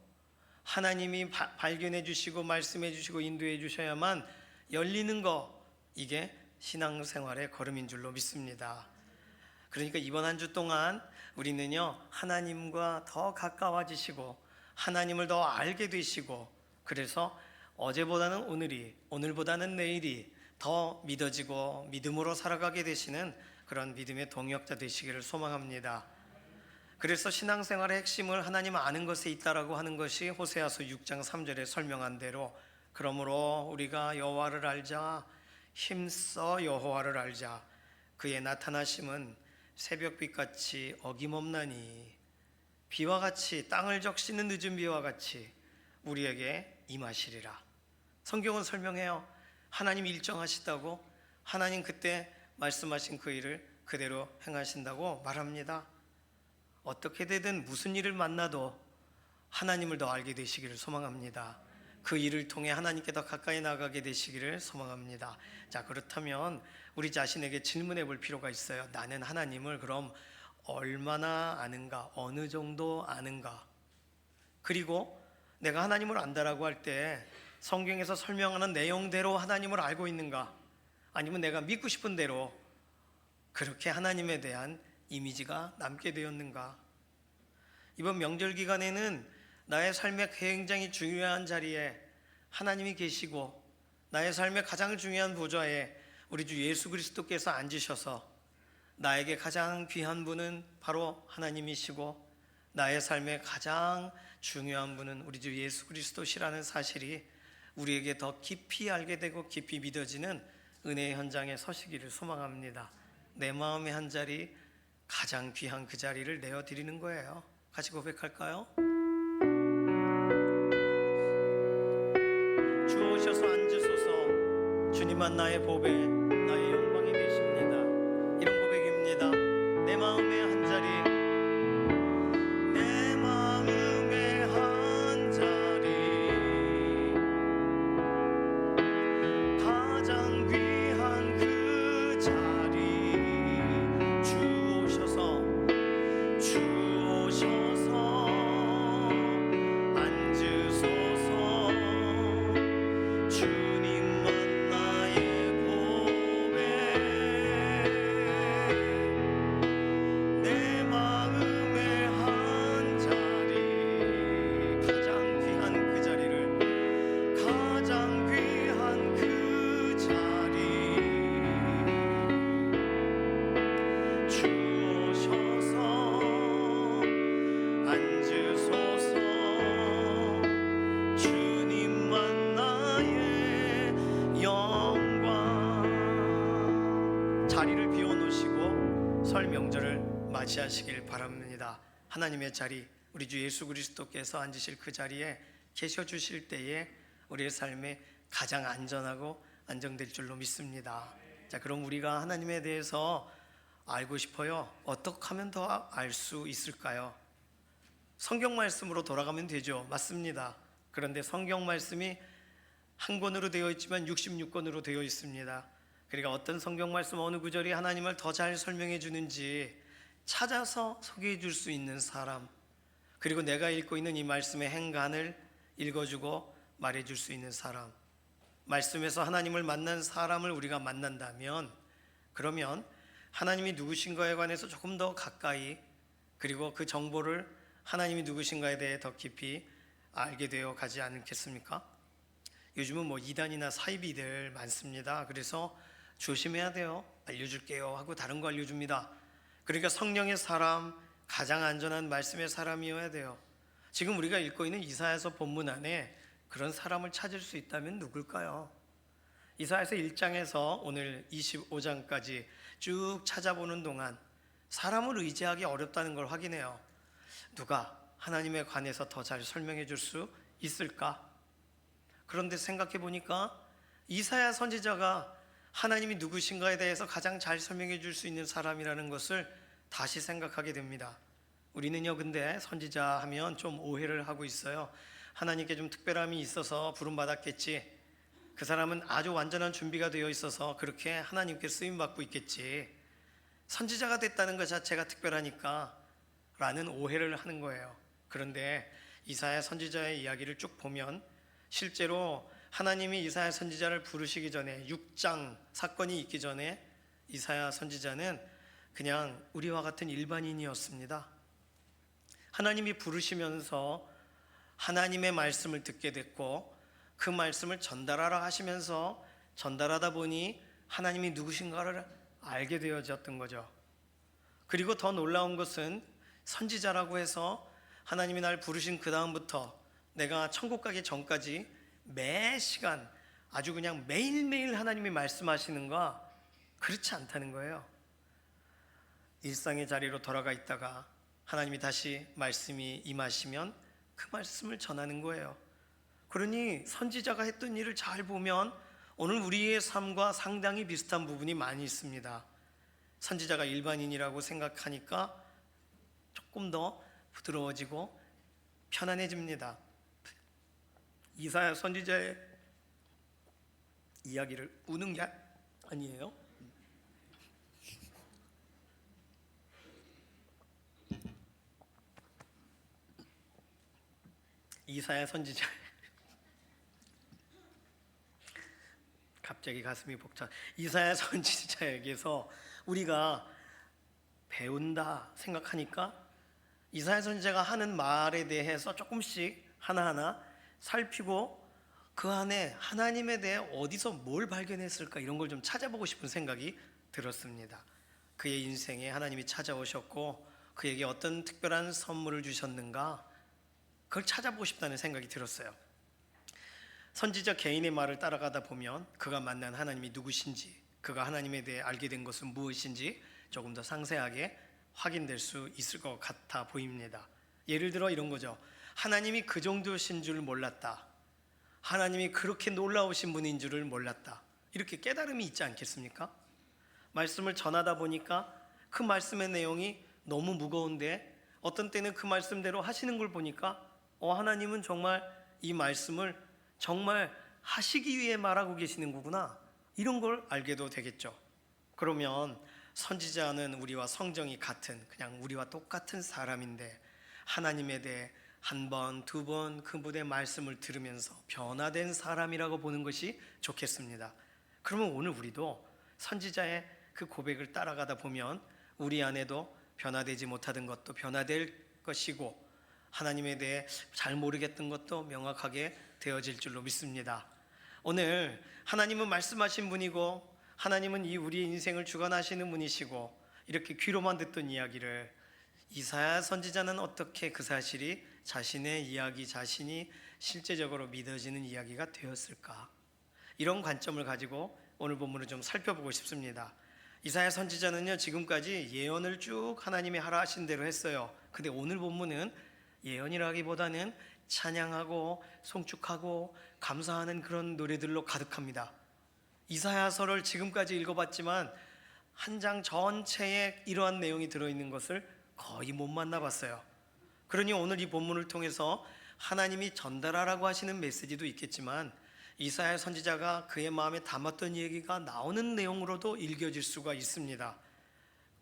하나님이 발견해 주시고 말씀해 주시고 인도해 주셔야만 열리는 것, 이게 신앙생활의 걸음인 줄로 믿습니다. 그러니까 이번 한 주 동안 우리는요, 하나님과 더 가까워지시고 하나님을 더 알게 되시고, 그래서 어제보다는 오늘보다는 내일이 더 믿어지고 믿음으로 살아가게 되시는 그런 믿음의 동역자 되시기를 소망합니다. 그래서 신앙생활의 핵심을 하나님 아는 것에 있다라고 하는 것이 호세아서 6장 3절에 설명한 대로, 그러므로 우리가 여호와를 알자, 힘써 여호와를 알자. 그의 나타나심은 새벽빛같이 어김없나니, 비와 같이, 땅을 적시는 늦은 비와 같이 우리에게 임하시리라. 성경은 설명해요. 하나님 일정하시다고, 하나님 그때 말씀하신 그 일을 그대로 행하신다고 말합니다. 어떻게 되든 무슨 일을 만나도 하나님을 더 알게 되시기를 소망합니다. 그 일을 통해 하나님께 더 가까이 나가게 되시기를 소망합니다. 자, 그렇다면 우리 자신에게 질문해 볼 필요가 있어요. 나는 하나님을 그럼 얼마나 아는가? 어느 정도 아는가? 그리고 내가 하나님을 안다라고 할 때 성경에서 설명하는 내용대로 하나님을 알고 있는가? 아니면 내가 믿고 싶은 대로 그렇게 하나님에 대한 이미지가 남게 되었는가? 이번 명절 기간에는 나의 삶의 굉장히 중요한 자리에 하나님이 계시고, 나의 삶의 가장 중요한 보좌에 우리 주 예수 그리스도께서 앉으셔서 나에게 가장 귀한 분은 바로 하나님이시고 나의 삶에 가장 중요한 분은 우리 주 예수 그리스도시라는 사실이 우리에게 더 깊이 알게 되고 깊이 믿어지는 은혜의 현장에 서시기를 소망합니다. 내 마음의 한 자리, 가장 귀한 그 자리를 내어드리는 거예요. 같이 고백할까요? 주 오셔서 앉으소서. 주님만 나의 보배, 나의 영광이 되십니다. 이런 고백입니다. 내 마음의 한 자리, 내 마음의 한 자리, 가장 귀한 그 자리. 주 오셔서 앉으소서. 주님만 나의 보배, 내 마음의 한 자리, 가장 귀한 그 자리를, 가장 귀한 그 자리. 주 오셔서 앉으소서. 주님만 나의 영광. 자리를 비워놓으시고 설 명절을 맞이하시길 바랍니다. 하나님의 자리, 우리 주 예수 그리스도께서 앉으실 그 자리에 계셔 주실 때에 우리의 삶에 가장 안전하고 안정될 줄로 믿습니다. 자, 그럼 우리가 하나님에 대해서 알고 싶어요. 어떻게 하면 더 알 수 있을까요? 성경 말씀으로 돌아가면 되죠. 맞습니다. 그런데 성경 말씀이 한 권으로 되어 있지만 66권으로 되어 있습니다. 그러니까 어떤 성경 말씀 어느 구절이 하나님을 더 잘 설명해 주는지 찾아서 소개해 줄 수 있는 사람, 그리고 내가 읽고 있는 이 말씀의 행간을 읽어주고 말해줄 수 있는 사람, 말씀에서 하나님을 만난 사람을 우리가 만난다면, 그러면 하나님이 누구신가에 관해서 조금 더 가까이, 그리고 그 정보를 하나님이 누구신가에 대해 더 깊이 알게 되어 가지 않겠습니까? 요즘은 뭐 이단이나 사이비들 많습니다. 그래서 조심해야 돼요. 알려줄게요 하고 다른 거 알려줍니다. 그러니까 성령의 사람, 가장 안전한 말씀의 사람이어야 돼요. 지금 우리가 읽고 있는 이사야서 본문 안에 그런 사람을 찾을 수 있다면 누굴까요? 이사야서 1장에서 오늘 25장까지 쭉 찾아보는 동안 사람을 의지하기 어렵다는 걸 확인해요. 누가 하나님에 관해서 더 잘 설명해 줄 수 있을까? 그런데 생각해 보니까 이사야 선지자가 하나님이 누구신가에 대해서 가장 잘 설명해 줄 수 있는 사람이라는 것을 다시 생각하게 됩니다. 우리는요, 근데 선지자 하면 좀 오해를 하고 있어요. 하나님께 좀 특별함이 있어서 부름받았겠지, 그 사람은 아주 완전한 준비가 되어 있어서 그렇게 하나님께 쓰임받고 있겠지, 선지자가 됐다는 것 자체가 특별하니까 라는 오해를 하는 거예요. 그런데 이사야 선지자의 이야기를 쭉 보면 실제로 하나님이 이사야 선지자를 부르시기 전에 6장 사건이 있기 전에 이사야 선지자는 그냥 우리와 같은 일반인이었습니다. 하나님이 부르시면서 하나님의 말씀을 듣게 됐고 그 말씀을 전달하라 하시면서 전달하다 보니 하나님이 누구신가를 알게 되어졌던 거죠. 그리고 더 놀라운 것은 선지자라고 해서 하나님이 날 부르신 그 다음부터 내가 천국 가기 전까지 매 시간 아주 그냥 매일매일 하나님이 말씀하시는가, 그렇지 않다는 거예요. 일상의 자리로 돌아가 있다가 하나님이 다시 말씀이 임하시면 그 말씀을 전하는 거예요. 그러니 선지자가 했던 일을 잘 보면 오늘 우리의 삶과 상당히 비슷한 부분이 많이 있습니다. 선지자가 일반인이라고 생각하니까 조금 더 부드러워지고 편안해집니다. 이사야 선지자의 이야기를 우는 게 아니에요. 이사야 선지자 갑자기 가슴이 벅차. 이사야 선지자에게서 우리가 배운다 생각하니까 이사야 선지자가 하는 말에 대해서 조금씩 하나하나 살피고 그 안에 하나님에 대해 어디서 뭘 발견했을까, 이런 걸 좀 찾아보고 싶은 생각이 들었습니다. 그의 인생에 하나님이 찾아오셨고 그에게 어떤 특별한 선물을 주셨는가, 그걸 찾아보고 싶다는 생각이 들었어요. 선지자 개인의 말을 따라가다 보면 그가 만난 하나님이 누구신지, 그가 하나님에 대해 알게 된 것은 무엇인지 조금 더 상세하게 확인될 수 있을 것 같아 보입니다. 예를 들어 이런 거죠. 하나님이 그 정도신 줄 몰랐다. 하나님이 그렇게 놀라우신 분인 줄을 몰랐다. 이렇게 깨달음이 있지 않겠습니까? 말씀을 전하다 보니까 그 말씀의 내용이 너무 무거운데 어떤 때는 그 말씀대로 하시는 걸 보니까 하나님은 정말 이 말씀을 정말 하시기 위해 말하고 계시는 거구나, 이런 걸 알게도 되겠죠. 그러면 선지자는 우리와 성정이 같은, 그냥 우리와 똑같은 사람인데 하나님에 대해 한 번, 두 번 그분의 말씀을 들으면서 변화된 사람이라고 보는 것이 좋겠습니다. 그러면 오늘 우리도 선지자의 그 고백을 따라가다 보면 우리 안에도 변화되지 못하던 것도 변화될 것이고 하나님에 대해 잘 모르겠던 것도 명확하게 되어질 줄로 믿습니다. 오늘 하나님은 말씀하신 분이고 하나님은 이 우리의 인생을 주관하시는 분이시고, 이렇게 귀로만 듣던 이야기를 이사야 선지자는 어떻게 그 사실이 자신의 이야기, 자신이 실제적으로 믿어지는 이야기가 되었을까, 이런 관점을 가지고 오늘 본문을 좀 살펴보고 싶습니다. 이사야 선지자는요, 지금까지 예언을 쭉 하나님이 하라 하신 대로 했어요. 근데 오늘 본문은 예언이라기보다는 찬양하고 송축하고 감사하는 그런 노래들로 가득합니다. 이사야서를 지금까지 읽어봤지만 한 장 전체에 이러한 내용이 들어있는 것을 거의 못 만나봤어요. 그러니 오늘 이 본문을 통해서 하나님이 전달하라고 하시는 메시지도 있겠지만 이사야 선지자가 그의 마음에 담았던 얘기가 나오는 내용으로도 읽혀질 수가 있습니다.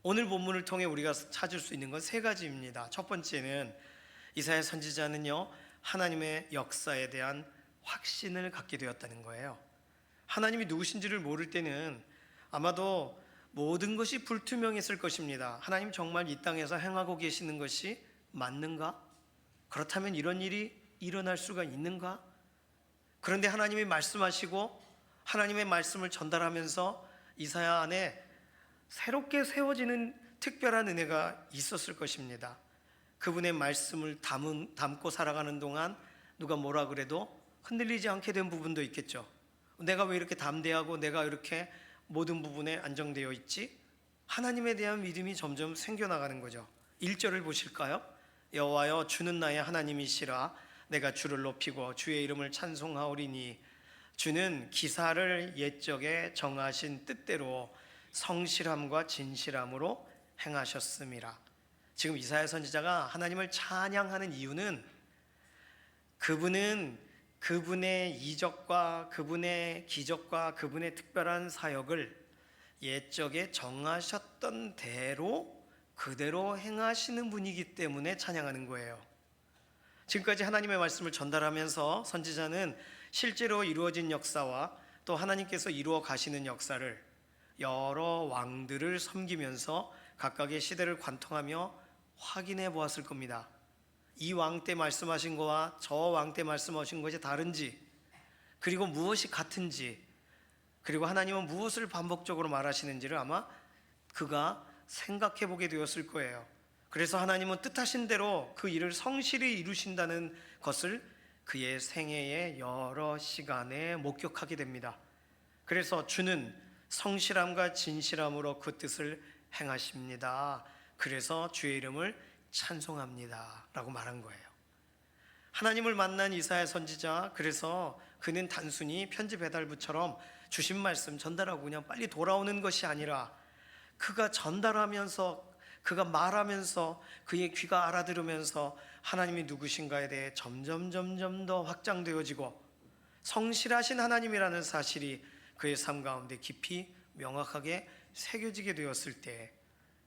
오늘 본문을 통해 우리가 찾을 수 있는 건 세 가지입니다. 첫 번째는 이사야 선지자는요, 하나님의 역사에 대한 확신을 갖게 되었다는 거예요. 하나님이 누구신지를 모를 때는 아마도 모든 것이 불투명했을 것입니다. 하나님 정말 이 땅에서 행하고 계시는 것이 맞는가? 그렇다면 이런 일이 일어날 수가 있는가? 그런데 하나님이 말씀하시고 하나님의 말씀을 전달하면서 이사야 안에 새롭게 세워지는 특별한 은혜가 있었을 것입니다. 그분의 말씀을 담고 살아가는 동안 누가 뭐라 그래도 흔들리지 않게 된 부분도 있겠죠. 내가 왜 이렇게 담대하고 내가 이렇게 모든 부분에 안정되어 있지? 하나님에 대한 믿음이 점점 생겨나가는 거죠. 1절을 보실까요? 여호와여 주는 나의 하나님이시라. 내가 주를 높이고 주의 이름을 찬송하오리니 주는 기사를 옛적에 정하신 뜻대로 성실함과 진실함으로 행하셨음이라. 지금 이사야 선지자가 하나님을 찬양하는 이유는 그분은 그분의 이적과 그분의 기적과 그분의 특별한 사역을 옛적에 정하셨던 대로 그대로 행하시는 분이기 때문에 찬양하는 거예요. 지금까지 하나님의 말씀을 전달하면서 선지자는 실제로 이루어진 역사와 또 하나님께서 이루어 가시는 역사를 여러 왕들을 섬기면서 각각의 시대를 관통하며 확인해 보았을 겁니다. 이 왕 때 말씀하신 거와 저 왕 때 말씀하신 것이 다른지, 그리고 무엇이 같은지, 그리고 하나님은 무엇을 반복적으로 말하시는지를 아마 그가 생각해 보게 되었을 거예요. 그래서 하나님은 뜻하신 대로 그 일을 성실히 이루신다는 것을 그의 생애의 여러 시간에 목격하게 됩니다. 그래서 주는 성실함과 진실함으로 그 뜻을 행하십니다. 그래서 주의 이름을 찬송합니다 라고 말한 거예요. 하나님을 만난 이사야 선지자, 그래서 그는 단순히 편지 배달부처럼 주신 말씀 전달하고 그냥 빨리 돌아오는 것이 아니라 그가 전달하면서, 그가 말하면서, 그의 귀가 알아들으면서 하나님이 누구신가에 대해 점점 더 확장되어지고 성실하신 하나님이라는 사실이 그의 삶 가운데 깊이 명확하게 새겨지게 되었을 때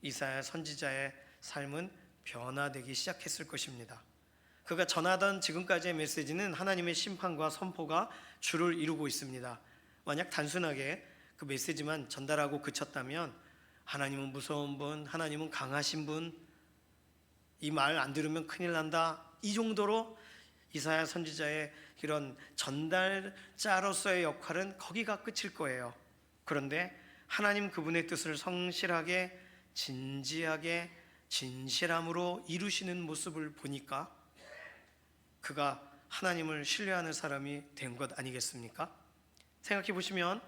이사야 선지자의 삶은 변화되기 시작했을 것입니다. 그가 전하던 지금까지의 메시지는 하나님의 심판과 선포가 주를 이루고 있습니다. 만약 단순하게 그 메시지만 전달하고 그쳤다면 하나님은 무서운 분, 하나님은 강하신 분, 이 말 안 들으면 큰일 난다, 이 정도로 이사야 선지자의 이런 전달자로서의 역할은 거기가 끝일 거예요. 그런데 하나님 그분의 뜻을 성실하게 진지하게 진실함으로 이루시는 모습을 보니까 그가 하나님을 신뢰하는 사람이 된 것 아니겠습니까? 생각해 보시면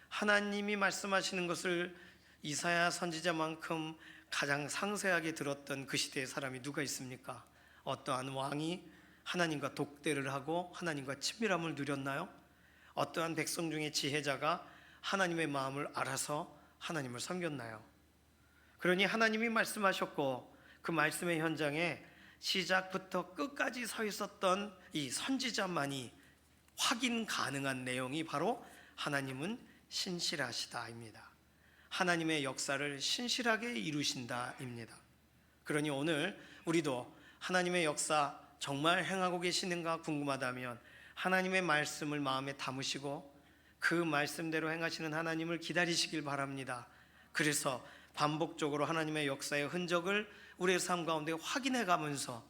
하나님이 말씀하시는 것을 이사야 선지자만큼 가장 상세하게 들었던 그 시대의 사람이 누가 있습니까? 어떠한 왕이 하나님과 독대를 하고 하나님과 친밀함을 누렸나요? 어떠한 백성 중에 지혜자가 하나님의 마음을 알아서 하나님을 섬겼나요? 그러니 하나님이 말씀하셨고 그 말씀의 현장에 시작부터 끝까지 서 있었던 이 선지자만이 확인 가능한 내용이 바로 하나님은 신실하시다입니다. 하나님의 역사를 신실하게 이루신다입니다. 그러니 오늘 우리도 하나님의 역사 정말 행하고 계시는가 궁금하다면 하나님의 말씀을 마음에 담으시고 그 말씀대로 행하시는 하나님을 기다리시길 바랍니다. 그래서 반복적으로 하나님의 역사의 흔적을 우리의 삶 가운데 확인해 가면서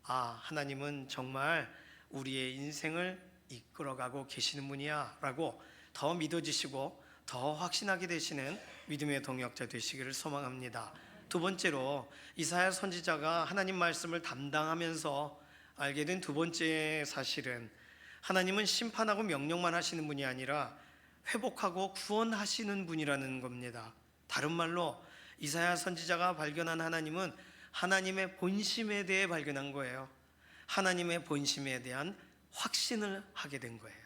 하나님은 정말 우리의 인생을 이끌어가고 계시는 분이야 라고 더 믿어지시고 더 확신하게 되시는 믿음의 동역자 되시기를 소망합니다. 두 번째로 이사야 선지자가 하나님 말씀을 담당하면서 알게 된 두 번째 사실은 하나님은 심판하고 명령만 하시는 분이 아니라 회복하고 구원하시는 분이라는 겁니다. 다른 말로 이사야 선지자가 발견한 하나님은 하나님의 본심에 대해 발견한 거예요. 하나님의 본심에 대한 확신을 하게 된 거예요.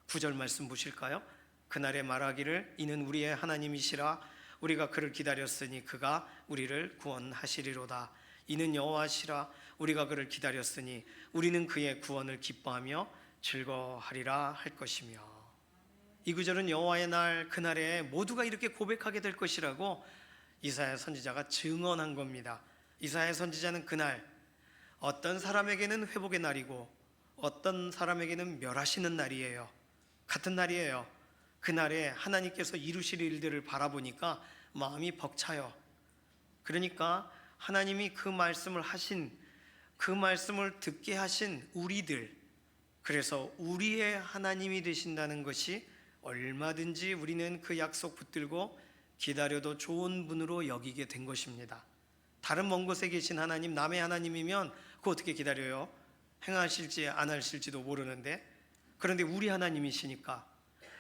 9절 말씀 보실까요? 그날에 말하기를 이는 우리의 하나님이시라 우리가 그를 기다렸으니 그가 우리를 구원하시리로다. 이는 여호와시라 우리가 그를 기다렸으니 우리는 그의 구원을 기뻐하며 즐거워하리라 할 것이며. 이 구절은 여호와의 날 그날에 모두가 이렇게 고백하게 될 것이라고 이사야 선지자가 증언한 겁니다. 이사야 선지자는 그날 어떤 사람에게는 회복의 날이고 어떤 사람에게는 멸하시는 날이에요. 같은 날이에요. 그날에 하나님께서 이루실 일들을 바라보니까 마음이 벅차요. 그러니까 하나님이 그 말씀을 하신, 그 말씀을 듣게 하신 우리들, 그래서 우리의 하나님이 되신다는 것이 얼마든지 우리는 그 약속 붙들고 기다려도 좋은 분으로 여기게 된 것입니다. 다른 먼 곳에 계신 하나님, 남의 하나님이면 그거 어떻게 기다려요? 행하실지 안 하실지도 모르는데, 그런데 우리 하나님이시니까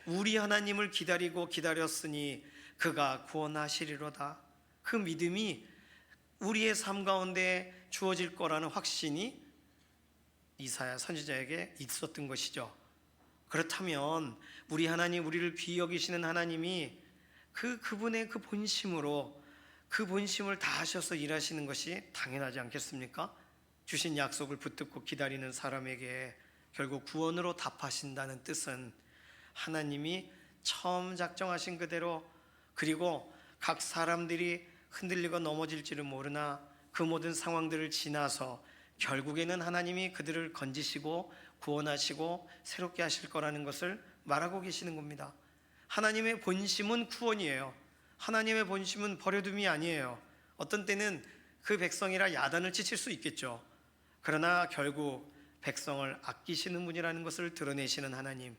우리 하나님을 기다리고 기다렸으니 그가 구원하시리로다. 그 믿음이 우리의 삶 가운데 주어질 거라는 확신이 이사야 선지자에게 있었던 것이죠. 그렇다면 우리 하나님, 우리를 귀히 여기시는 하나님이 그분의 그 본심으로 그 본심을 다하셔서 일하시는 것이 당연하지 않겠습니까? 주신 약속을 붙들고 기다리는 사람에게 결국 구원으로 답하신다는 뜻은 하나님이 처음 작정하신 그대로, 그리고 각 사람들이 흔들리고 넘어질지를 모르나 그 모든 상황들을 지나서 결국에는 하나님이 그들을 건지시고 구원하시고 새롭게 하실 거라는 것을 말하고 계시는 겁니다. 하나님의 본심은 구원이에요. 하나님의 본심은 버려둠이 아니에요. 어떤 때는 그 백성이라 야단을 치칠 수 있겠죠. 그러나 결국 백성을 아끼시는 분이라는 것을 드러내시는 하나님,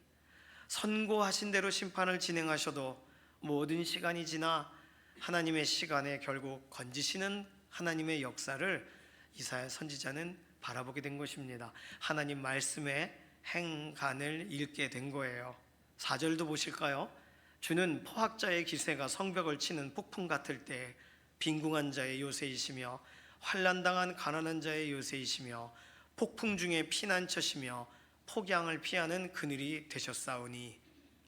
선고하신 대로 심판을 진행하셔도 모든 시간이 지나 하나님의 시간에 결국 건지시는 하나님의 역사를 이사야 선지자는 바라보게 된 것입니다. 하나님 말씀의 행간을 읽게 된 거예요. 4절도 보실까요? 주는 포학자의 기세가 성벽을 치는 폭풍 같을 때 빈궁한 자의 요새이시며 환난당한 가난한 자의 요새이시며 폭풍 중에 피난처시며 폭양을 피하는 그늘이 되셨사오니.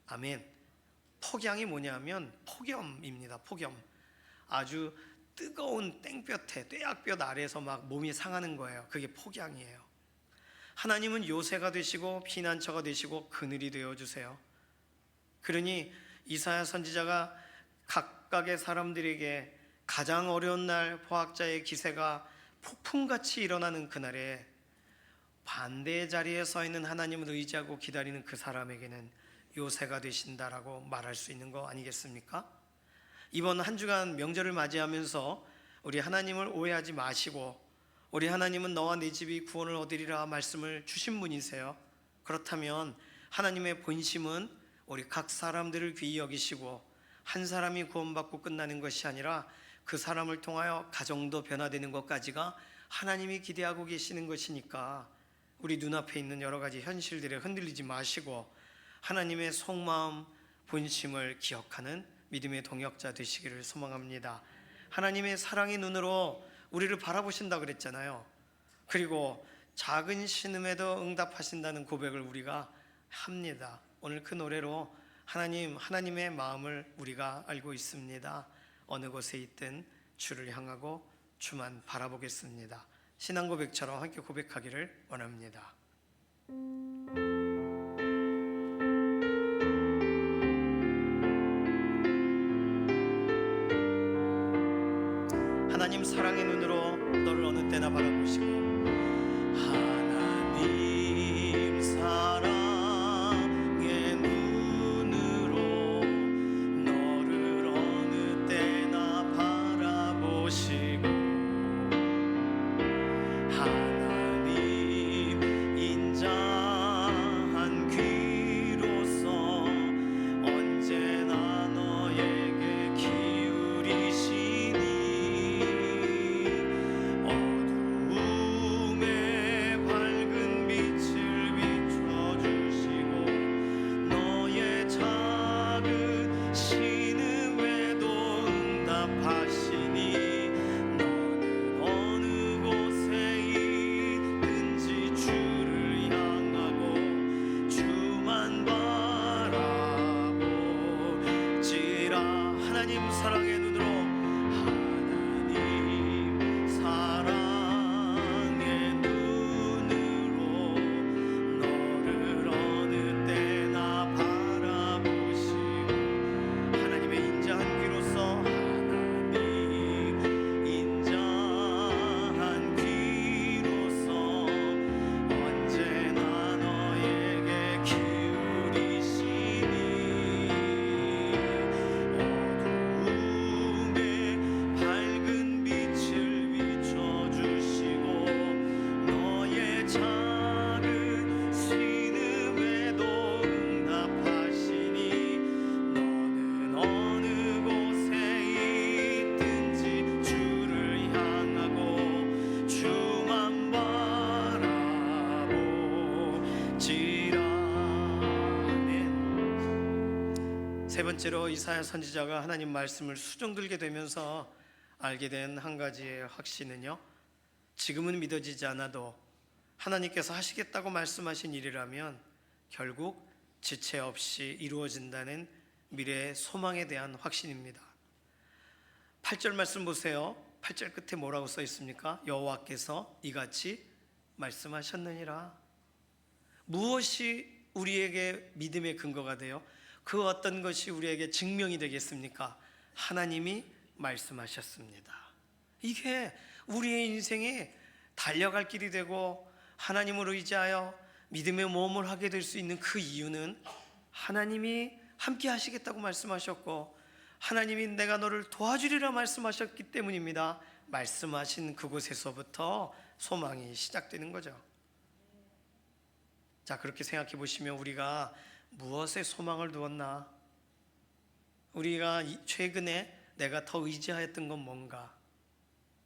아멘. 폭양이 뭐냐면 폭염입니다. 폭염. 아주 뜨거운 땡볕에 뙤약볕 아래에서 막 몸이 상하는 거예요. 그게 폭양이에요. 하나님은 요새가 되시고 피난처가 되시고 그늘이 되어주세요. 그러니 이사야 선지자가 각각의 사람들에게 가장 어려운 날 포학자의 기세가 폭풍같이 일어나는 그날에 반대의 자리에 서 있는 하나님을 의지하고 기다리는 그 사람에게는 요새가 되신다라고 말할 수 있는 거 아니겠습니까? 이번 한 주간 명절을 맞이하면서 우리 하나님을 오해하지 마시고, 우리 하나님은 너와 네 집이 구원을 얻으리라 말씀을 주신 분이세요. 그렇다면 하나님의 본심은 우리 각 사람들을 귀히 여기시고 한 사람이 구원받고 끝나는 것이 아니라 그 사람을 통하여 가정도 변화되는 것까지가 하나님이 기대하고 계시는 것이니까 우리 눈앞에 있는 여러 가지 현실들에 흔들리지 마시고 하나님의 속마음 본심을 기억하는 믿음의 동역자 되시기를 소망합니다. 하나님의 사랑의 눈으로 우리를 바라보신다 그랬잖아요. 그리고 작은 신음에도 응답하신다는 고백을 우리가 합니다. 오늘 그 노래로 하나님의 마음을 우리가 알고 있습니다. 어느 곳에 있든 주를 향하고 주만 바라보겠습니다. 신앙 고백처럼 함께 고백하기를 원합니다. 하나님 사랑의 눈으로 너를 어느 때나 바라보시고 하나님 사랑의 눈으로 너를 어느 때나 바라보시고 하나님 인자한 귀로서 언제나 너에게 기울이시니 어두움에 밝은 빛을 비춰주시고 너의 작은 신음에도 응답하시니 너는 어느 곳에 있든지 주를 향하고 주만 바라보지라. 하나님 사랑의 눈으로 하나님 사랑의 눈으로 너를 어느 때나 바라보시고 하나님의 인자한 귀로서 하나님 인자한 귀로서 언제나 너에게 기울이시니 어두움에 밝은 빛을 비춰주시고 너의 작은 신음에도 응답하시니 너는 어느 곳에 있든지 주를 향하고 주만 바라보지라. 아멘. 세 번째로 이사야 선지자가 하나님 말씀을 수종들게 되면서 알게 된 한 가지의 확신은요, 지금은 믿어지지 않아도 하나님께서 하시겠다고 말씀하신 일이라면 결국 지체 없이 이루어진다는 미래의 소망에 대한 확신입니다. 8절 말씀 보세요. 8절 끝에 뭐라고 써 있습니까? 여호와께서 이같이 말씀하셨느니라. 무엇이 우리에게 믿음의 근거가 돼요? 그 어떤 것이 우리에게 증명이 되겠습니까? 하나님이 말씀하셨습니다. 이게 우리의 인생에 달려갈 길이 되고 하나님을 의지하여 믿음의 모험을 하게 될 수 있는 그 이유는 하나님이 함께 하시겠다고 말씀하셨고 하나님이 내가 너를 도와주리라 말씀하셨기 때문입니다. 말씀하신 그곳에서부터 소망이 시작되는 거죠. 자, 그렇게 생각해 보시면 우리가 무엇에 소망을 두었나? 우리가 최근에 내가 더 의지하였던 건 뭔가?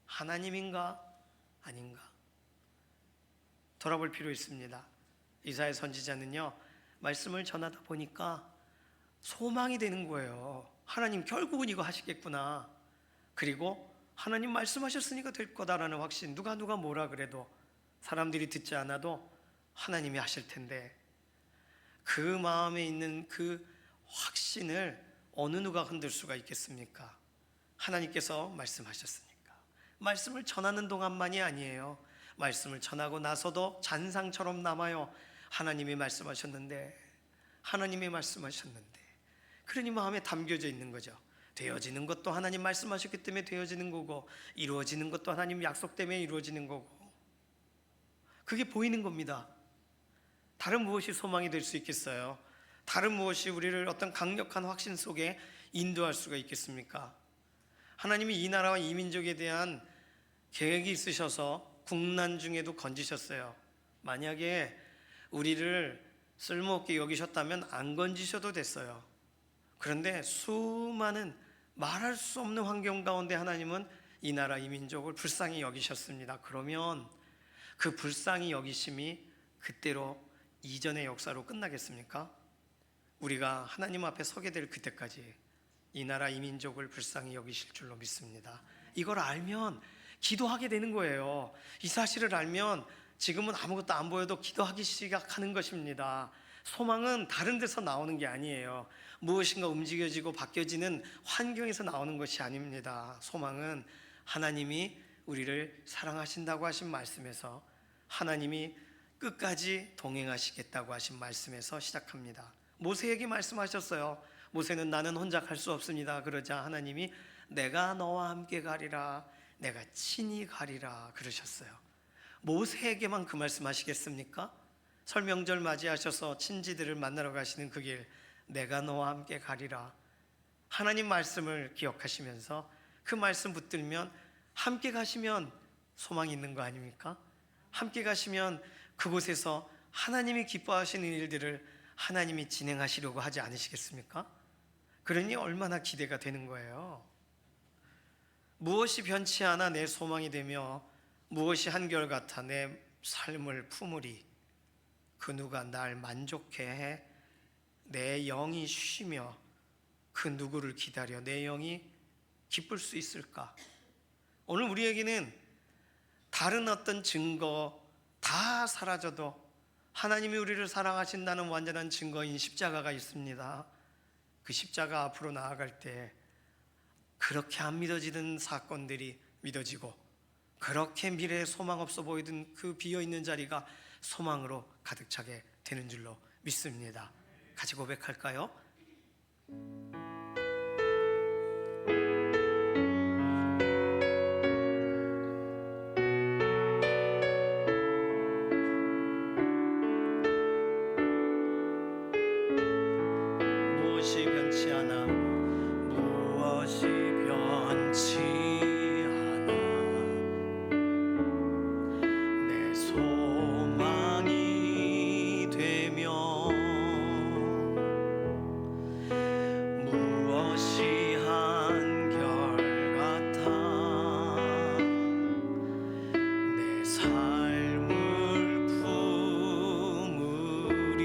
하나님인가? 아닌가? 돌아볼 필요 있습니다. 이사야 선지자는요, 말씀을 전하다 보니까 소망이 되는 거예요. 하나님 결국은 이거 하시겠구나. 그리고 하나님 말씀하셨으니까 될 거다라는 확신. 누가 뭐라 그래도 사람들이 듣지 않아도 하나님이 하실 텐데 그 마음에 있는 그 확신을 어느 누가 흔들 수가 있겠습니까? 하나님께서 말씀하셨으니까. 말씀을 전하는 동안만이 아니에요. 말씀을 전하고 나서도 잔상처럼 남아요. 하나님이 말씀하셨는데, 하나님이 말씀하셨는데. 그러니 마음에 담겨져 있는 거죠. 되어지는 것도 하나님 말씀하셨기 때문에 되어지는 거고, 이루어지는 것도 하나님 약속 때문에 이루어지는 거고, 그게 보이는 겁니다. 다른 무엇이 소망이 될 수 있겠어요? 다른 무엇이 우리를 어떤 강력한 확신 속에 인도할 수가 있겠습니까? 하나님이 이 나라와 이 민족에 대한 계획이 있으셔서 국난 중에도 건지셨어요. 만약에 우리를 쓸모없게 여기셨다면 안 건지셔도 됐어요. 그런데 수많은 말할 수 없는 환경 가운데 하나님은 이 나라 이 민족을 불쌍히 여기셨습니다. 그러면 그 불쌍히 여기심이 그때로 이전의 역사로 끝나겠습니까? 우리가 하나님 앞에 서게 될 그때까지 이 나라 이 민족을 불쌍히 여기실 줄로 믿습니다. 이걸 알면 기도하게 되는 거예요. 이 사실을 알면 지금은 아무것도 안 보여도 기도하기 시작하는 것입니다. 소망은 다른 데서 나오는 게 아니에요. 무엇인가 움직여지고 바뀌어지는 환경에서 나오는 것이 아닙니다. 소망은 하나님이 우리를 사랑하신다고 하신 말씀에서, 하나님이 끝까지 동행하시겠다고 하신 말씀에서 시작합니다. 모세에게 말씀하셨어요. 모세는 나는 혼자 갈 수 없습니다. 그러자 하나님이 내가 너와 함께 가리라, 내가 친히 가리라 그러셨어요. 모세에게만 그 말씀하시겠습니까? 설 명절 맞이하셔서 친지들을 만나러 가시는 그 길, 내가 너와 함께 가리라. 하나님 말씀을 기억하시면서 그 말씀 붙들면 함께 가시면 소망이 있는 거 아닙니까? 함께 가시면 그곳에서 하나님이 기뻐하시는 일들을 하나님이 진행하시려고 하지 않으시겠습니까? 그러니 얼마나 기대가 되는 거예요. 무엇이 변치 않아 내 소망이 되며 무엇이 한결같아 내 삶을 품으리. 그 누가 날 만족해 해 내 영이 쉬며 그 누구를 기다려 내 영이 기쁠 수 있을까? 오늘 우리에게는 다른 어떤 증거 다 사라져도 하나님이 우리를 사랑하신다는 완전한 증거인 십자가가 있습니다. 그 십자가 앞으로 나아갈 때 그렇게 안 믿어지던 사건들이 믿어지고, 그렇게 미래에 소망 없어 보이던 그 비어있는 자리가 소망으로 가득 차게 되는 줄로 믿습니다. 같이 고백할까요? 무엇이 변치 않아, 무엇이 변치 않아 내 소망이 되며 무엇이 한결같아 내 삶을 품으리.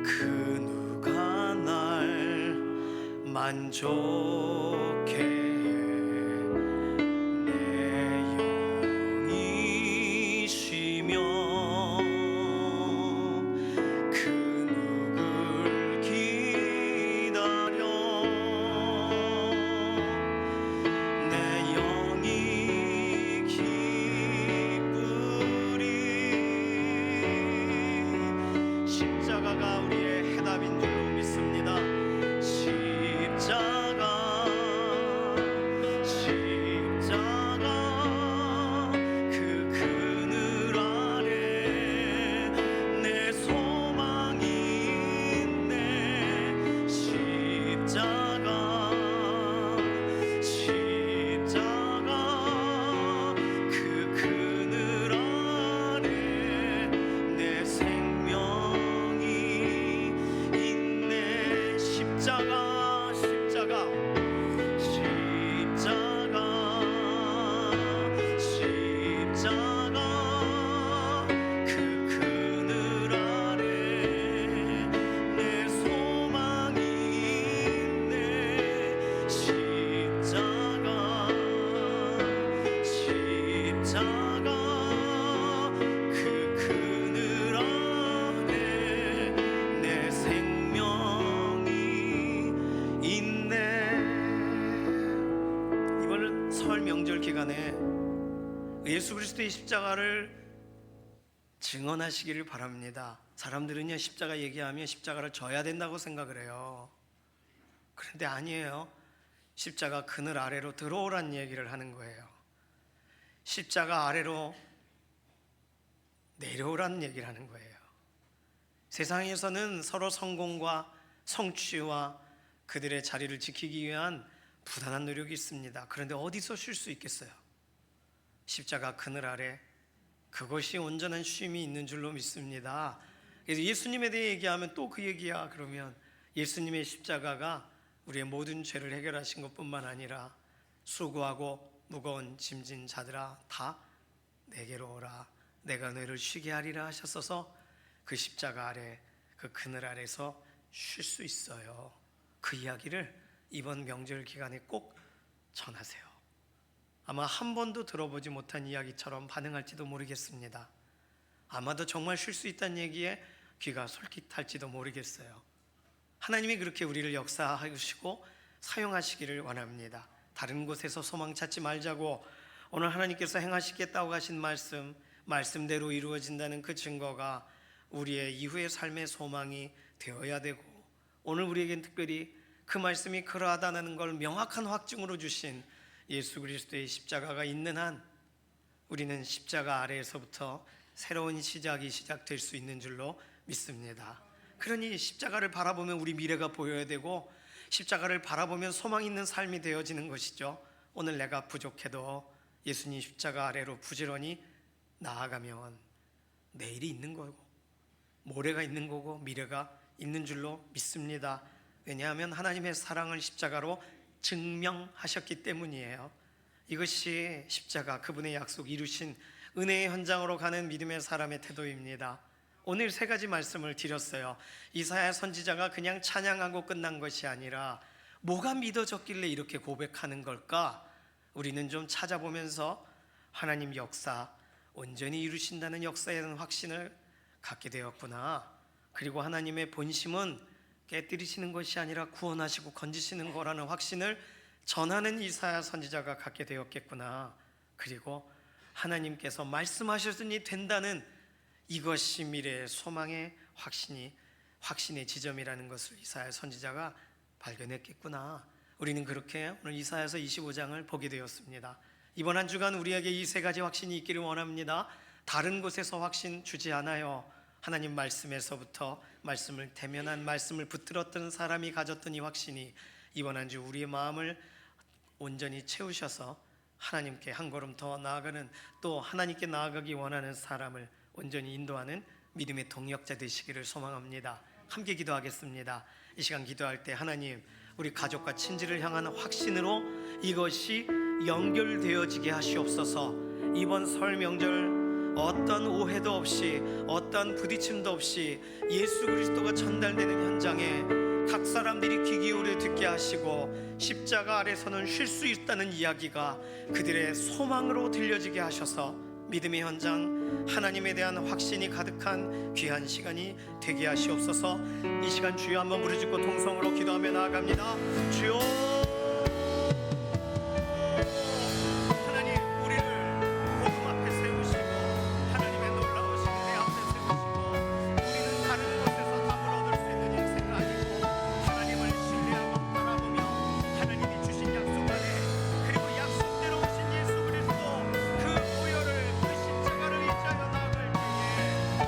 그 누가 날 만족해 내 영이 쉬며 그 누굴 기다려 내 영이 기쁘리. 십자가가 우리의 해답인 줄로 믿습니다. 십자가 그 그늘 아래 내 소망이 있네. 십자가 그 그늘 아래 내 생명이 있네. 십자가 그 그늘 아래 내 소망이 있네. 십자가 그 그늘 아래 내 생명이 있네. 이번 설 명절 기간에 예수 그리스도의 십자가를 증언하시기를 바랍니다. 사람들은요, 십자가 얘기하면 십자가를 져야 된다고 생각을 해요. 그런데 아니에요. 십자가 그늘 아래로 들어오란 얘기를 하는 거예요. 십자가 아래로 내려오란 얘기를 하는 거예요. 세상에서는 서로 성공과 성취와 그들의 자리를 지키기 위한 부단한 노력이 있습니다. 그런데 어디서 쉴 수 있겠어요? 십자가 그늘 아래, 그것이 온전한 쉼이 있는 줄로 믿습니다. 그래서 예수님에 대해 얘기하면 또 그 얘기야 그러면 예수님의 십자가가 우리의 모든 죄를 해결하신 것뿐만 아니라 수고하고 무거운 짐진 자들아 다 내게로 오라 내가 너희를 쉬게 하리라 하셨어서 그 십자가 아래 그 그늘 아래서 쉴 수 있어요. 그 이야기를 이번 명절 기간에 꼭 전하세요. 아마 한 번도 들어보지 못한 이야기처럼 반응할지도 모르겠습니다. 아마도 정말 쉴 수 있다는 얘기에 귀가 솔깃할지도 모르겠어요. 하나님이 그렇게 우리를 역사하시고 사용하시기를 원합니다. 다른 곳에서 소망 찾지 말자고 오늘 하나님께서 행하시겠다고 하신 말씀대로 이루어진다는 그 증거가 우리의 이후의 삶의 소망이 되어야 되고 오늘 우리에겐 특별히 그 말씀이 그러하다는 걸 명확한 확증으로 주신 예수 그리스도의 십자가가 있는 한 우리는 십자가 아래에서부터 새로운 시작이 시작될 수 있는 줄로 믿습니다. 그러니 십자가를 바라보면 우리 미래가 보여야 되고 십자가를 바라보면 소망 있는 삶이 되어지는 것이죠. 오늘 내가 부족해도 예수님 십자가 아래로 부지런히 나아가면 내일이 있는 거고 모레가 있는 거고 미래가 있는 줄로 믿습니다. 왜냐하면 하나님의 사랑을 십자가로 증명하셨기 때문이에요. 이것이 십자가 그분의 약속 이루신 은혜의 현장으로 가는 믿음의 사람의 태도입니다. 오늘 세 가지 말씀을 드렸어요. 이사야 선지자가 그냥 찬양하고 끝난 것이 아니라 뭐가 믿어졌길래 이렇게 고백하는 걸까? 우리는 좀 찾아보면서 하나님 역사 온전히 이루신다는 역사에 대한 확신을 갖게 되었구나. 그리고 하나님의 본심은 깨뜨리시는 것이 아니라 구원하시고 건지시는 거라는 확신을 전하는 이사야 선지자가 갖게 되었겠구나. 그리고 하나님께서 말씀하셨으니 된다는 이것이 미래의 소망의 확신의 지점이라는 것을 이사야 선지자가 발견했겠구나. 우리는 그렇게 오늘 이사야서 25장을 보게 되었습니다. 이번 한 주간 우리에게 이 세 가지 확신이 있기를 원합니다. 다른 곳에서 확신 주지 않아요. 하나님 말씀에서부터 말씀을 대면한 말씀을 붙들었던 사람이 가졌던 이 확신이 이번 한 주 우리의 마음을 온전히 채우셔서 하나님께 한 걸음 더 나아가는 또 하나님께 나아가기 원하는 사람을 온전히 인도하는 믿음의 동역자 되시기를 소망합니다. 함께 기도하겠습니다. 이 시간 기도할 때 하나님 우리 가족과 친지를 향한 확신으로 이것이 연결되어지게 하시옵소서. 이번 설 명절 어떤 오해도 없이 어떤 부딪힘도 없이 예수 그리스도가 전달되는 현장에 각 사람들이 귀 기울여 듣게 하시고 십자가 아래서는 쉴 수 있다는 이야기가 그들의 소망으로 들려지게 하셔서 믿음의 현장 하나님에 대한 확신이 가득한 귀한 시간이 되게 하시옵소서. 이 시간 주여 한번 부르짖고 통성으로 기도하며 나아갑니다. 주여 하나님 우리를 복음 앞에 세우시고 하나님의 놀라우신 은혜 앞에 세우시고 우리는 다른 곳에서 답을 얻을 수 있는 인생을 아니고 하나님을 신뢰하고 바라보며 하나님이 주신 약속 안에 그리고 약속대로 오신 예수 그리스도 그 보혈을 그 십자가를 입자여 나아갈 때에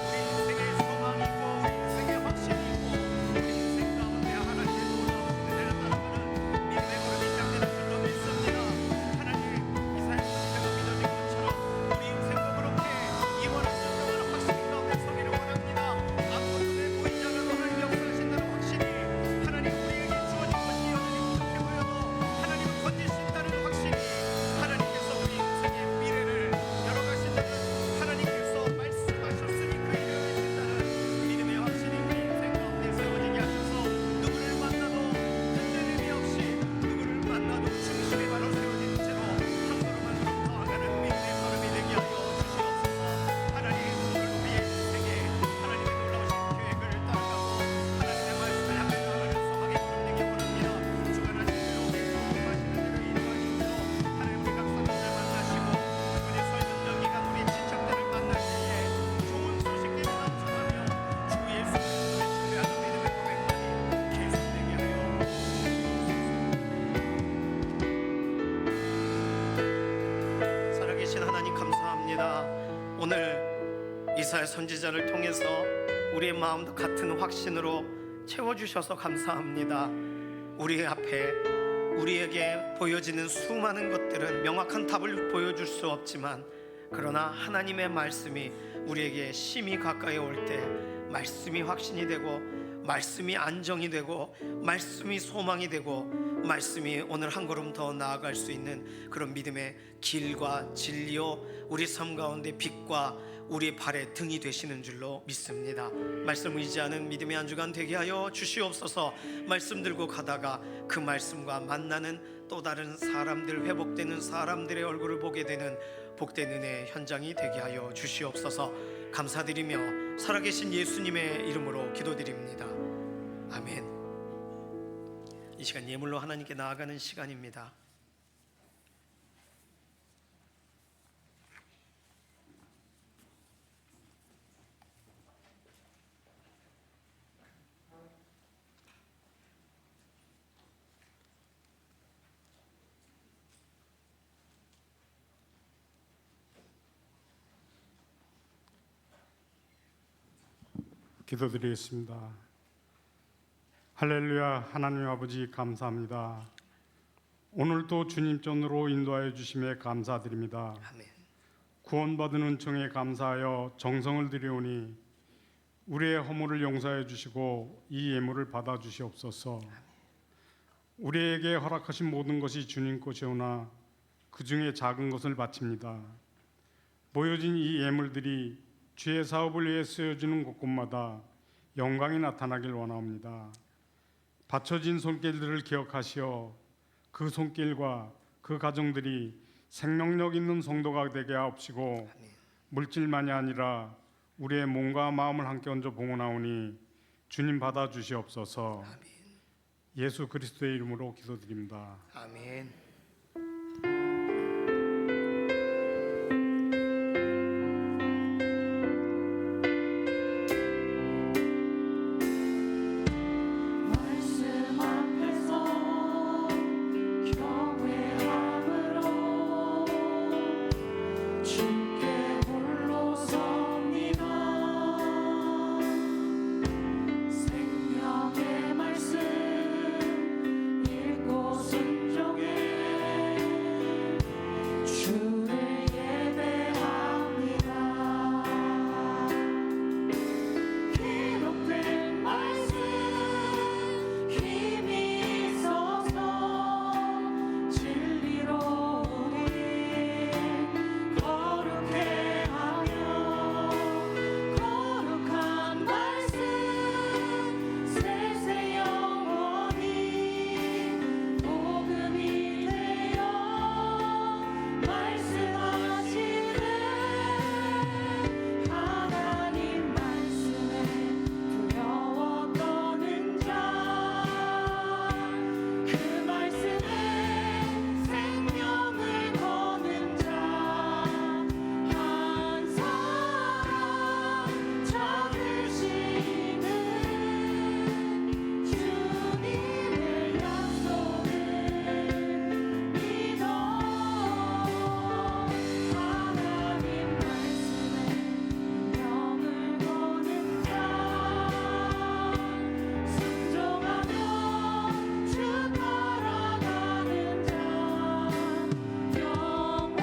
우리 인생의 소망이 있고 우리 인생의 확신이 있고 우리 인생 가운데 하나님의 놀라우신 은혜를 따라가는 믿음의 걸음이 시작되는 줄로 믿습니다. 하나님 이사야 선지자가 믿어진 것처럼 우리 인생도 그렇게 이번 한 주 동안 확신이 가운데 서기를 원합니다. 앞으로 내 보이지 않아도 하나님 역사하신다는 확신이 하나님 우리에게 주어진 것이 여전히 부족해 보여도 하나님은 건지신다는 확신이 하나님께서 우리 인생의 미래를 열어가신다는 하나님께서 말씀하셨으니 그 일을 하신다는 믿음의 확신이 우리 인생 가운데 세워지게 하셔서 누구를 만나도 흔들림이 없이 누구를 만나도 중심에 바로 세워진 채로 한 걸음 한 걸음 더아가는 믿음의 걸음이 되게 하여 주시옵소서. 하나님 오늘 우리의 인생에 하나님의 놀라우신 계획을 따라가고 하나님의 말씀을 향해 나아가는 소망의 걸음 되게 원합니다. 주관하신 대로 말씀하시는 대로 인도하시고 하나님 우리 각 사람들 만나시고 그분의 서 있는 기간 우리 지척들을 만날 때에 좋은 소식들이 넘쳐나며 주 예수 그리스도의 신뢰하는 믿음의 고백만이 계속되게 하여 살아계신 하나님 감사합니다. 오늘 이사야 선지자를 통해서 우리의 마음도 같은 확신으로 채워주셔서 감사합니다. 우리 앞에 우리에게 보여지는 수많은 것들은 명확한 답을 보여줄 수 없지만 그러나 하나님의 말씀이 우리에게 심히 가까이 올 때 말씀이 확신이 되고 말씀이 안정이 되고 말씀이 소망이 되고 말씀이 오늘 한 걸음 더 나아갈 수 있는 그런 믿음의 길과 진리요 우리 삶 가운데 빛과 우리 발의 등이 되시는 줄로 믿습니다. 말씀을 의지하는 믿음의 한 주간 되게 하여 주시옵소서. 말씀 들고 가다가 그 말씀과 만나는 또 다른 사람들, 회복되는 사람들의 얼굴을 보게 되는 복된 은혜의 현장이 되게 하여 주시옵소서. 감사드리며 살아계신 예수님의 이름으로 기도드립니다. 아멘. 이 시간 예물로 하나님께 나아가는 시간입니다. 기도드리겠습니다. 할렐루야. 하나님 아버지 감사합니다. 오늘도 주님 전으로 인도하여 주심에 감사드립니다. 아멘. 구원받은 은총에 감사하여 정성을 드리오니 우리의 허물을 용서해 주시고 이 예물을 받아 주시옵소서. 우리에게 허락하신 모든 것이 주님 것이오나 그 중에 작은 것을 바칩니다. 모여진 이 예물들이 주의 사업을 위해 쓰여지는 곳곳마다 영광이 나타나길 원합니다. 바쳐진 손길들을 기억하시어 그 손길과 그 가정들이 생명력 있는 성도가 되게 하옵시고 물질만이 아니라 우리의 몸과 마음을 함께 얹어 봉헌하오니 주님 받아 주시옵소서. 예수 그리스도의 이름으로 기도드립니다. 아멘. 말씀 앞에서 경외함으로 주께 홀로 섭니다. 생명의 말씀 읽고 순종해 주를 예배합니다. 기록된 말씀 힘이 있어서 진리로 우리 거룩해 하며 거룩한 말씀 세세 영원히 복음이 되어 말씀하시네. 하나님 말씀에 두려워 떠는 자 그 말씀에 생명을 거는 자 한 사람 찾으시는 주님의 약속을 믿어. 하나님 말씀에 명을 거는 자 순종하며 주 따라가는 자 영원한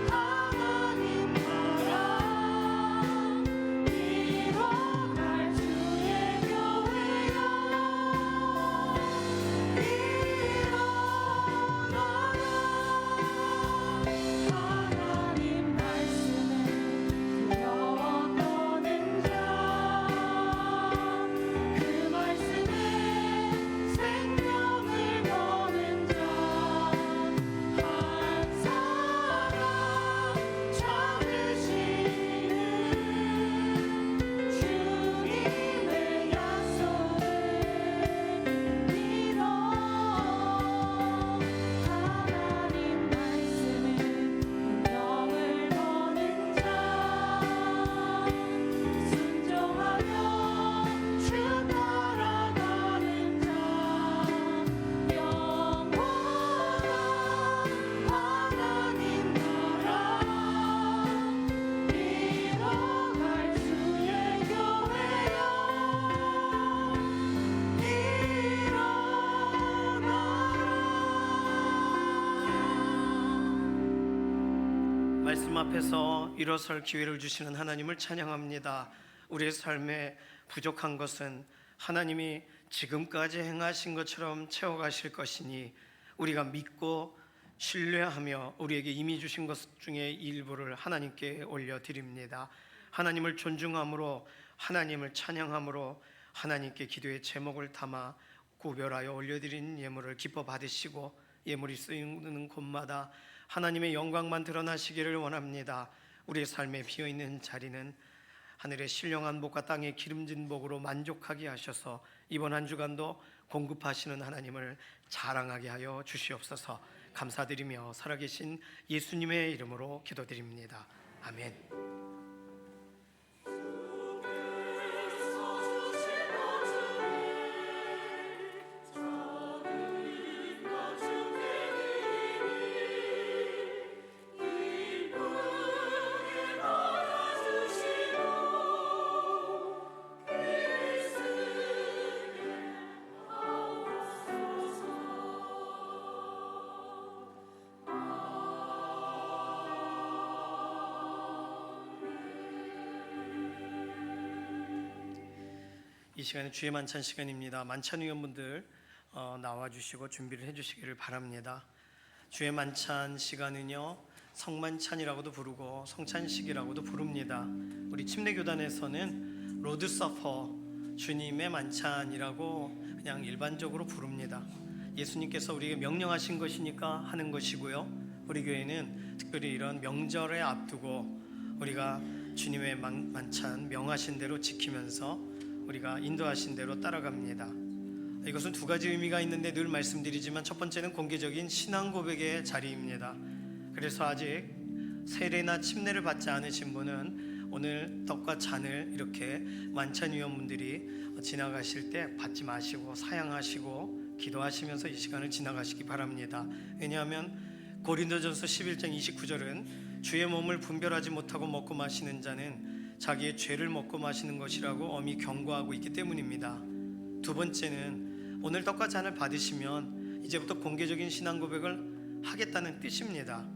하나님 나라 이뤄갈 주의 교회여 하나님 말씀에 두려워 떠는 자 그 말씀에 생명을 거는 자 한 사람 찾으시는 주님의 약속을 믿어. 하나님 말씀에 명을 거는 자 순종하며 주 따라가는 자 영원한 하나님 나라 이뤄갈 주의 교회여 일어나라. 말씀 앞에서 일어설 기회를 주시는 하나님을 찬양합니다. 우리의 삶에 부족한 것은 하나님이 지금까지 행하신 것처럼 채워가실 것이니 우리가 믿고 신뢰하며 우리에게 이미 주신 것 중에 일부를 하나님께 올려드립니다. 하나님을 존중함으로, 하나님을 찬양함으로 하나님께 기도의 제목을 담아 구별하여 올려드린 예물을 기뻐 받으시고, 예물이 쓰이는 곳마다 하나님의 영광만 드러나시기를 원합니다. 우리의 삶에 비어있는 자리는 하늘의 신령한 복과 땅의 기름진 복으로 만족하게 하셔서 이번 한 주간도 공급하시는 하나님을 자랑하게 하여 주시옵소서. 감사드리며 살아계신 예수님의 이름으로 기도드립니다. 아멘. 이 시간은 주의 만찬 시간입니다. 만찬 위원분들 나와주시고 준비를 해주시기를 바랍니다. 주의 만찬 시간은요, 성만찬이라고도 부르고 성찬식이라고도 부릅니다. 우리 침례교단에서는 로드 서퍼, 주님의 만찬이라고 그냥 일반적으로 부릅니다. 예수님께서 우리에게 명령하신 것이니까 하는 것이고요. 우리 교회는 특별히 이런 명절에 앞두고 우리가 주님의 만찬 명하신 대로 지키면서 우리가 인도하신 대로 따라갑니다. 이것은 두 가지 의미가 있는데 늘 말씀드리지만, 첫 번째는 공개적인 신앙 고백의 자리입니다. 그래서 아직 세례나 침례를 받지 않으신 분은 오늘 떡과 잔을 이렇게 만찬 위원분들이 지나가실 때 받지 마시고 사양하시고 기도하시면서 이 시간을 지나가시기 바랍니다. 왜냐하면 고린도전서 11장 29절은 주의 몸을 분별하지 못하고 먹고 마시는 자는 자기의 죄를 먹고 마시는 것이라고 엄히 경고하고 있기 때문입니다. 두 번째는 오늘 떡과 잔을 받으시면 이제부터 공개적인 신앙 고백을 하겠다는 뜻입니다.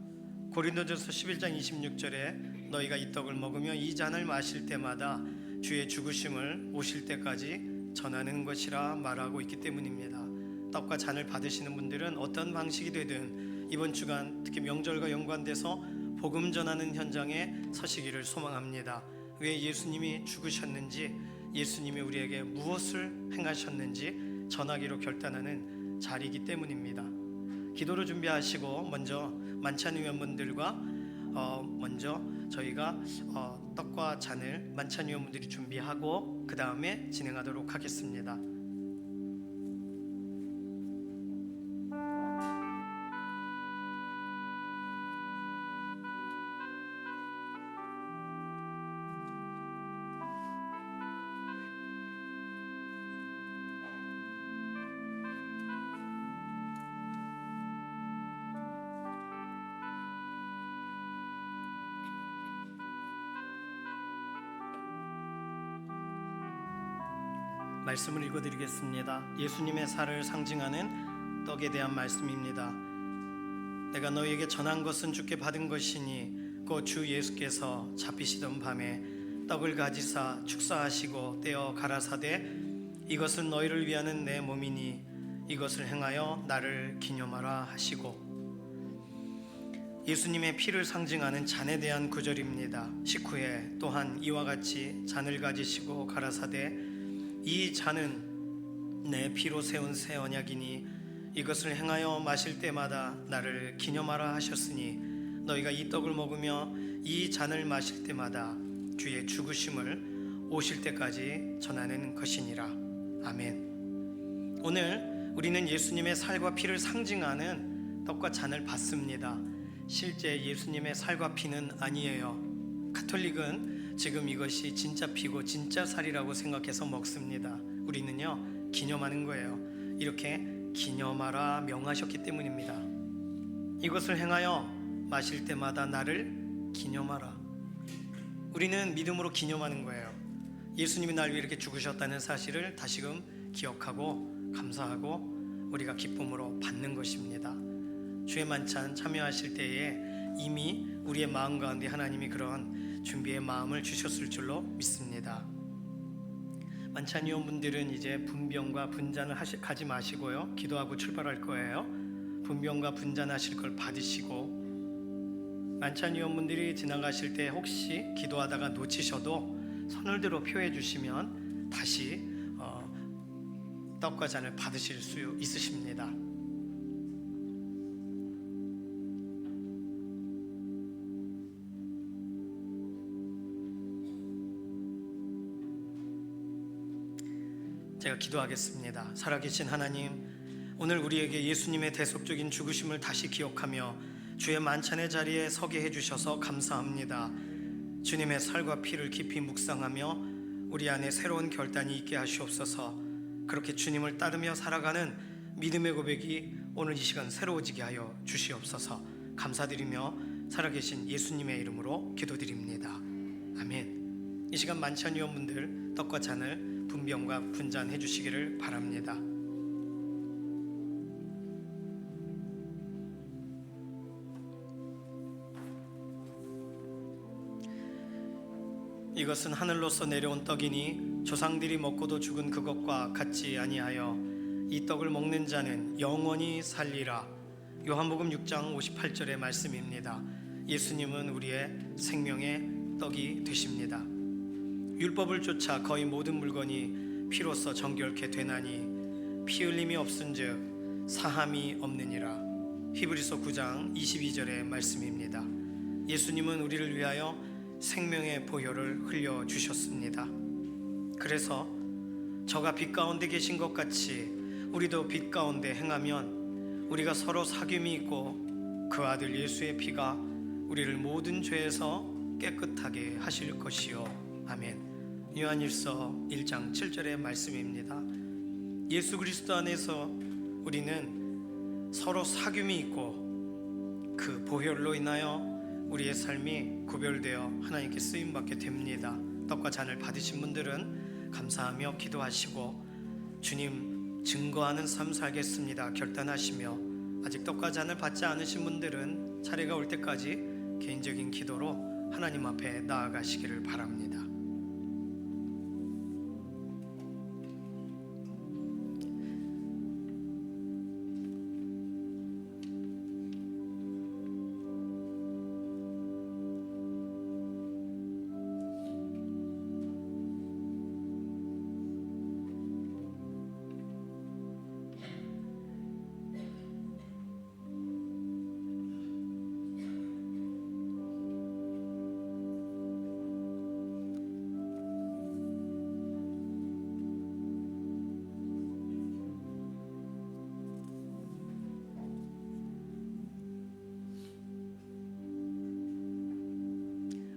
고린도전서 11장 26절에 너희가 이 떡을 먹으며 이 잔을 마실 때마다 주의 죽으심을 오실 때까지 전하는 것이라 말하고 있기 때문입니다. 떡과 잔을 받으시는 분들은 어떤 방식이 되든 이번 주간 특히 명절과 연관돼서 복음 전하는 현장에 서시기를 소망합니다. 왜 예수님이 죽으셨는지, 예수님이 우리에게 무엇을 행하셨는지 전하기로 결단하는 자리이기 때문입니다. 기도로 준비하시고 먼저 만찬 위원분들과 먼저 저희가 떡과 잔을 만찬 위원분들이 준비하고 그 다음에 진행하도록 하겠습니다. 말씀을 읽어드리겠습니다. 예수님의 살을 상징하는 떡에 대한 말씀입니다. 내가 너희에게 전한 것은 주께 받은 것이니 곧 주 예수께서 잡히시던 밤에 떡을 가지사 축사하시고 떼어 가라사대 이것은 너희를 위하는 내 몸이니 이것을 행하여 나를 기념하라 하시고, 예수님의 피를 상징하는 잔에 대한 구절입니다. 식후에 또한 이와 같이 잔을 가지시고 가라사대 이 잔은 내 피로 세운 새 언약이니 이것을 행하여 마실 때마다 나를 기념하라 하셨으니 너희가 이 떡을 먹으며 이 잔을 마실 때마다 주의 죽으심을 오실 때까지 전하는 것이니라. 아멘. 오늘 우리는 예수님의 살과 피를 상징하는 떡과 잔을 받습니다. 실제 예수님의 살과 피는 아니에요. 가톨릭은 지금 이것이 진짜 피고 진짜 살이라고 생각해서 먹습니다. 우리는요, 기념하는 거예요. 이렇게 기념하라 명하셨기 때문입니다. 이것을 행하여 마실 때마다 나를 기념하라. 우리는 믿음으로 기념하는 거예요. 예수님이 날 위해 이렇게 죽으셨다는 사실을 다시금 기억하고 감사하고 우리가 기쁨으로 받는 것입니다. 주의 만찬 참여하실 때에 이미 우리의 마음 가운데 하나님이 그런 준비의 마음을 주셨을 줄로 믿습니다. 만찬위원분들은 이제 분병과 분잔을 가지 마시고요. 기도하고 출발할 거예요. 분병과 분잔하실 걸 받으시고, 만찬위원분들이 지나가실 때 혹시 기도하다가 놓치셔도 손을 들어 표해 주시면 다시 떡과 잔을 받으실 수 있으십니다. 제가 기도하겠습니다. 살아계신 하나님, 오늘 우리에게 예수님의 대속적인 죽으심을 다시 기억하며 주의 만찬의 자리에 서게 해주셔서 감사합니다. 주님의 살과 피를 깊이 묵상하며 우리 안에 새로운 결단이 있게 하시옵소서. 그렇게 주님을 따르며 살아가는 믿음의 고백이 오늘 이 시간 새로워지게 하여 주시옵소서. 감사드리며 살아계신 예수님의 이름으로 기도드립니다. 아멘. 이 시간 만찬위원분들 떡과 잔을 분병과 분잔해 주시기를 바랍니다. 이것은 하늘로서 내려온 떡이니 조상들이 먹고도 죽은 그것과 같지 아니하여 이 떡을 먹는 자는 영원히 살리라. 요한복음 6장 58절의 말씀입니다. 예수님은 우리의 생명의 떡이 되십니다. 율법을 쫓아 거의 모든 물건이 피로써 정결케 되나니 피 흘림이 없은즉 사함이 없느니라. 히브리서 9장 22절의 말씀입니다. 예수님은 우리를 위하여 생명의 보혈을 흘려 주셨습니다. 그래서 저가 빛 가운데 계신 것 같이 우리도 빛 가운데 행하면 우리가 서로 사귐이 있고 그 아들 예수의 피가 우리를 모든 죄에서 깨끗하게 하실 것이요. 아멘. 요한일서 1장 7절의 말씀입니다. 예수 그리스도 안에서 우리는 서로 사귐이 있고 그 보혈로 인하여 우리의 삶이 구별되어 하나님께 쓰임받게 됩니다. 떡과 잔을 받으신 분들은 감사하며 기도하시고 주님 증거하는 삶 살겠습니다 결단하시며, 아직 떡과 잔을 받지 않으신 분들은 차례가 올 때까지 개인적인 기도로 하나님 앞에 나아가시기를 바랍니다.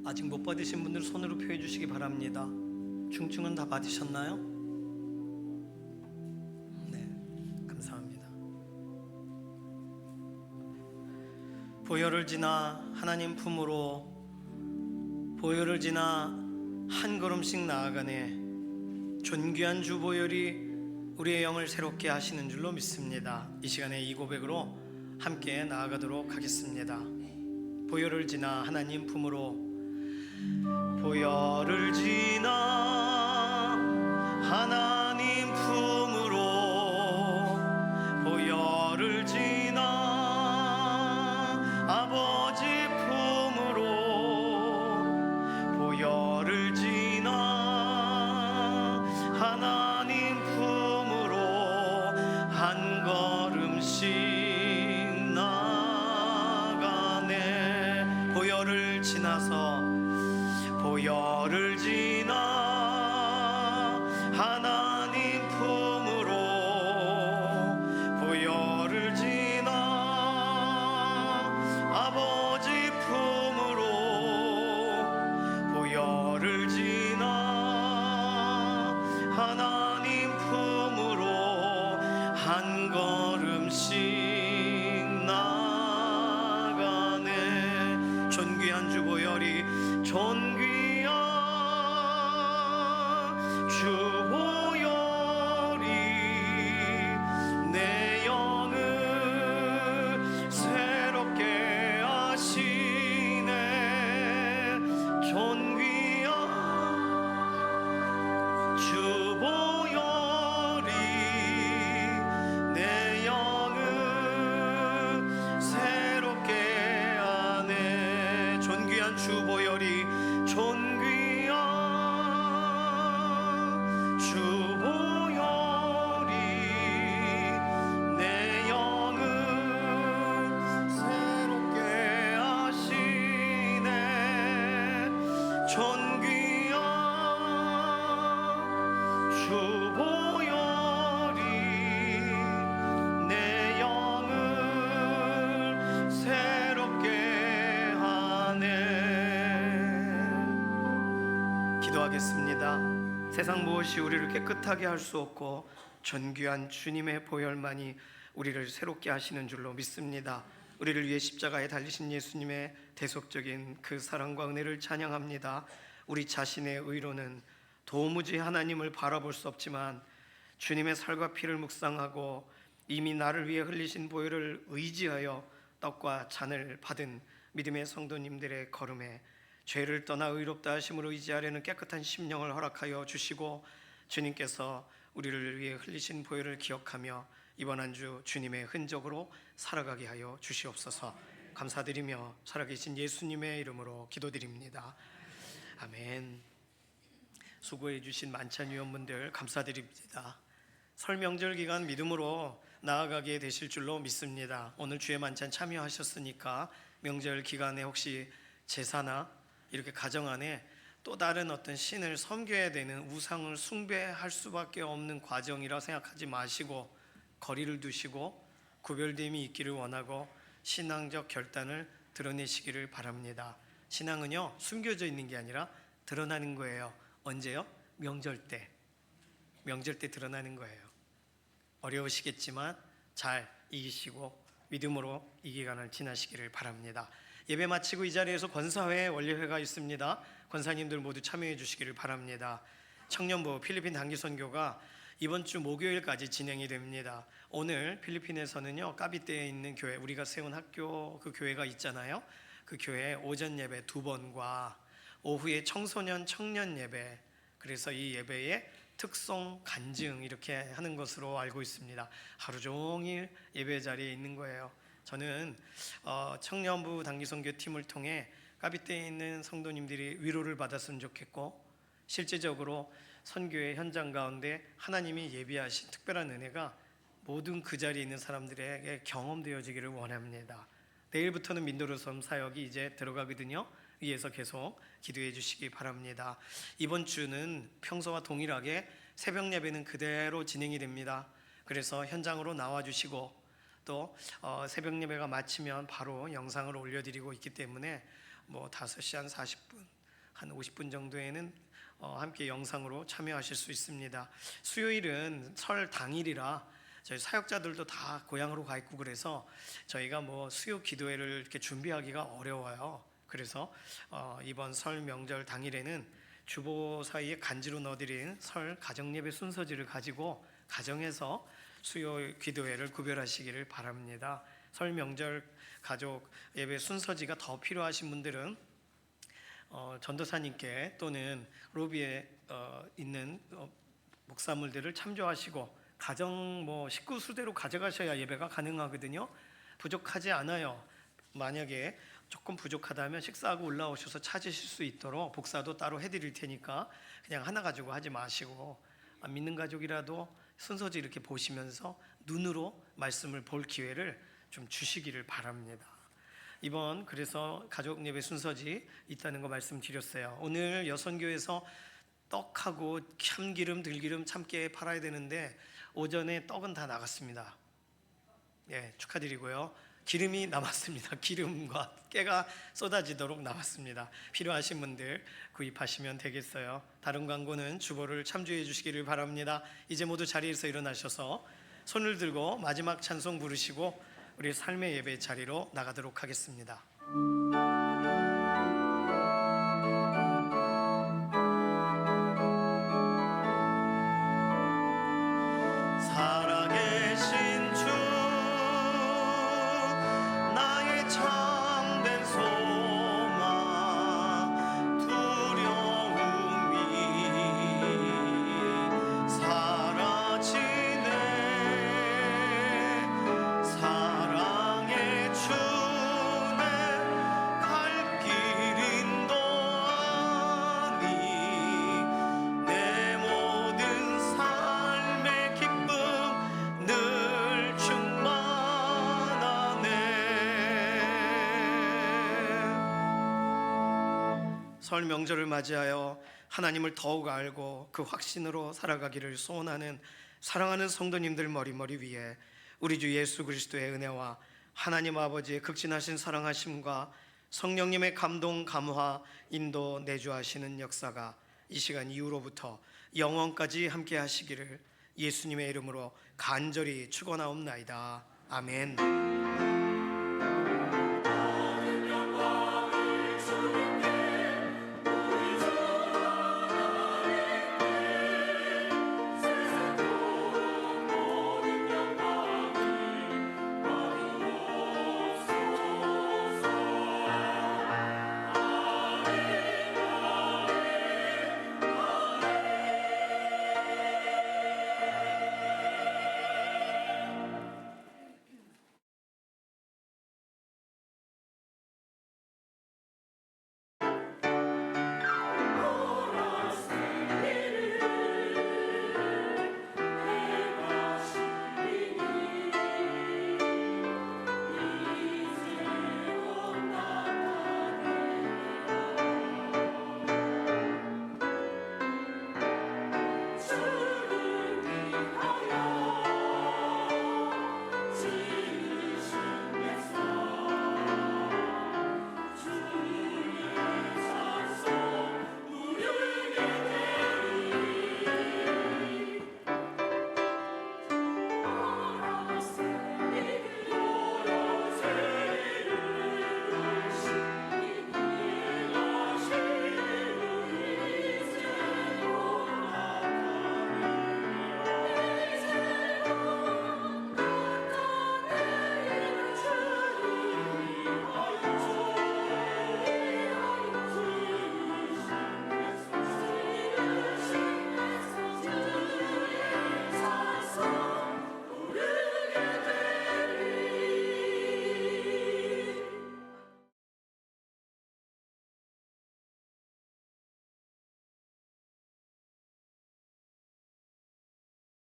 아직 못 받으신 분들 손으로 표해 주시기 바랍니다. 중증은 다 받으셨나요? 네, 감사합니다. 보혈을 지나 하나님 품으로 보혈을 지나 한 걸음씩 나아가네 존귀한 주 보혈이 우리의 영을 새롭게 하시는 줄로 믿습니다. 이 시간에 이 고백으로 함께 나아가도록 하겠습니다. 보혈을 지나 하나님 품으로, 보혈을 지나 하나님 품으로, 보혈을 지나 아버지 품으로, 보혈을 지나 하나님 품으로 한 걸음씩 나가네. 보혈을 지나서, 보혈을 지나 하나님 품으로, 보혈을 지나 아버지 품으로, 보혈을 지나 하나님 품으로 한 걸음씩 나가네. 존귀한 주 보혈이, 존귀한 주 보혈이 내 영을 새롭게 하시네. 존귀한 주 보혈이 존귀한 주 보혈이 내 영을 새롭게 하네. 기도하겠습니다. 세상 무엇이 우리를 깨끗하게 할 수 없고 존귀한 주님의 보혈만이 우리를 새롭게 하시는 줄로 믿습니다. 우리를 위해 십자가에 달리신 예수님의 대속적인 그 사랑과 은혜를 찬양합니다. 우리 자신의 의로는 도무지 하나님을 바라볼 수 없지만 주님의 살과 피를 묵상하고 이미 나를 위해 흘리신 보혈을 의지하여 떡과 잔을 받은 믿음의 성도님들의 걸음에 죄를 떠나 의롭다 하심으로 의지하려는 깨끗한 심령을 허락하여 주시고 주님께서 우리를 위해 흘리신 보혈을 기억하며 이번 한 주 주님의 흔적으로 살아가게 하여 주시옵소서. 감사드리며 살아계신 예수님의 이름으로 기도드립니다. 아멘. 수고해 주신 만찬 위원분들 감사드립니다. 설 명절 기간 믿음으로 나아가게 되실 줄로 믿습니다. 오늘 주의 만찬 참여하셨으니까 명절 기간에 혹시 제사나 이렇게 가정 안에 또 다른 어떤 신을 섬겨야 되는 우상을 숭배할 수밖에 없는 과정이라 생각하지 마시고 거리를 두시고 구별됨이 있기를 원하고 신앙적 결단을 드러내시기를 바랍니다. 신앙은요 숨겨져 있는 게 아니라 드러나는 거예요. 언제요? 명절 때. 명절 때 드러나는 거예요. 어려우시겠지만 잘 이기시고 믿음으로 이 기간을 지나시기를 바랍니다. 예배 마치고 이 자리에서 권사회 원례회가 있습니다. 권사님들 모두 참여해 주시기를 바랍니다. 청년부 필리핀 단기 선교가 이번 주 목요일까지 진행이 됩니다. 오늘 필리핀에서는요 까비떼에 있는 교회, 우리가 세운 학교 그 교회가 있잖아요. 그 교회 오전 예배 2번과 오후에 청소년 청년 예배, 그래서 이 예배에 특송 간증 이렇게 하는 것으로 알고 있습니다. 하루 종일 예배 자리에 있는 거예요. 저는 청년부 단기선교팀을 통해 까비떼에 있는 성도님들이 위로를 받았으면 좋겠고, 실제적으로 선교의 현장 가운데 하나님이 예비하신 특별한 은혜가 모든 그 자리에 있는 사람들에게 경험되어지기를 원합니다. 내일부터는 민도로 섬 사역이 이제 들어가거든요. 위에서 계속 기도해 주시기 바랍니다. 이번 주는 평소와 동일하게 새벽 예배는 그대로 진행이 됩니다. 그래서 현장으로 나와 주시고 또 새벽 예배가 마치면 바로 영상을 올려드리고 있기 때문에 뭐 5시 한 40분, 한 50분 정도에는 함께 영상으로 참여하실 수 있습니다. 수요일은 설 당일이라 저희 사역자들도 다 고향으로 가 있고 그래서 저희가 뭐 수요 기도회를 이렇게 준비하기가 어려워요. 그래서 이번 설 명절 당일에는 주보 사이에 간지로 넣어드린 설 가정예배 순서지를 가지고 가정에서 수요 기도회를 구별하시기를 바랍니다. 설 명절 가족 예배 순서지가 더 필요하신 분들은 전도사님께 또는 로비에 있는 목사물들을 참조하시고 가정 뭐 식구 수대로 가져가셔야 예배가 가능하거든요. 부족하지 않아요. 만약에 조금 부족하다면 식사하고 올라오셔서 찾으실 수 있도록 복사도 따로 해드릴 테니까 그냥 하나 가지고 하지 마시고 안 믿는 가족이라도 순서지 이렇게 보시면서 눈으로 말씀을 볼 기회를 좀 주시기를 바랍니다. 이번 그래서 가족 예배 순서지 있다는 거 말씀드렸어요. 오늘 여선교에서 떡하고 참기름, 들기름, 참깨 팔아야 되는데 오전에 떡은 다 나갔습니다. 예, 축하드리고요. 기름이 남았습니다. 기름과 깨가 쏟아지도록 남았습니다. 필요하신 분들 구입하시면 되겠어요. 다른 광고는 주보를 참조해 주시기를 바랍니다. 이제 모두 자리에서 일어나셔서 손을 들고 마지막 찬송 부르시고 우리 삶의 예배 자리로 나가도록 하겠습니다. 살아계신 주 나의 참된 소망 두려움이 사라지네 사랑의 주내 갈 길 인도하니 내 모든 삶의 기쁨 설 명절을 맞이하여 하나님을 더욱 알고 그 확신으로 살아가기를 소원하는 사랑하는 성도님들 머리머리 위에 우리 주 예수 그리스도의 은혜와 하나님 아버지의 극진하신 사랑하심과 성령님의 감동, 감화, 인도, 내주하시는 역사가 이 시간 이후로부터 영원까지 함께 하시기를 예수님의 이름으로 간절히 축원하옵나이다. 아멘.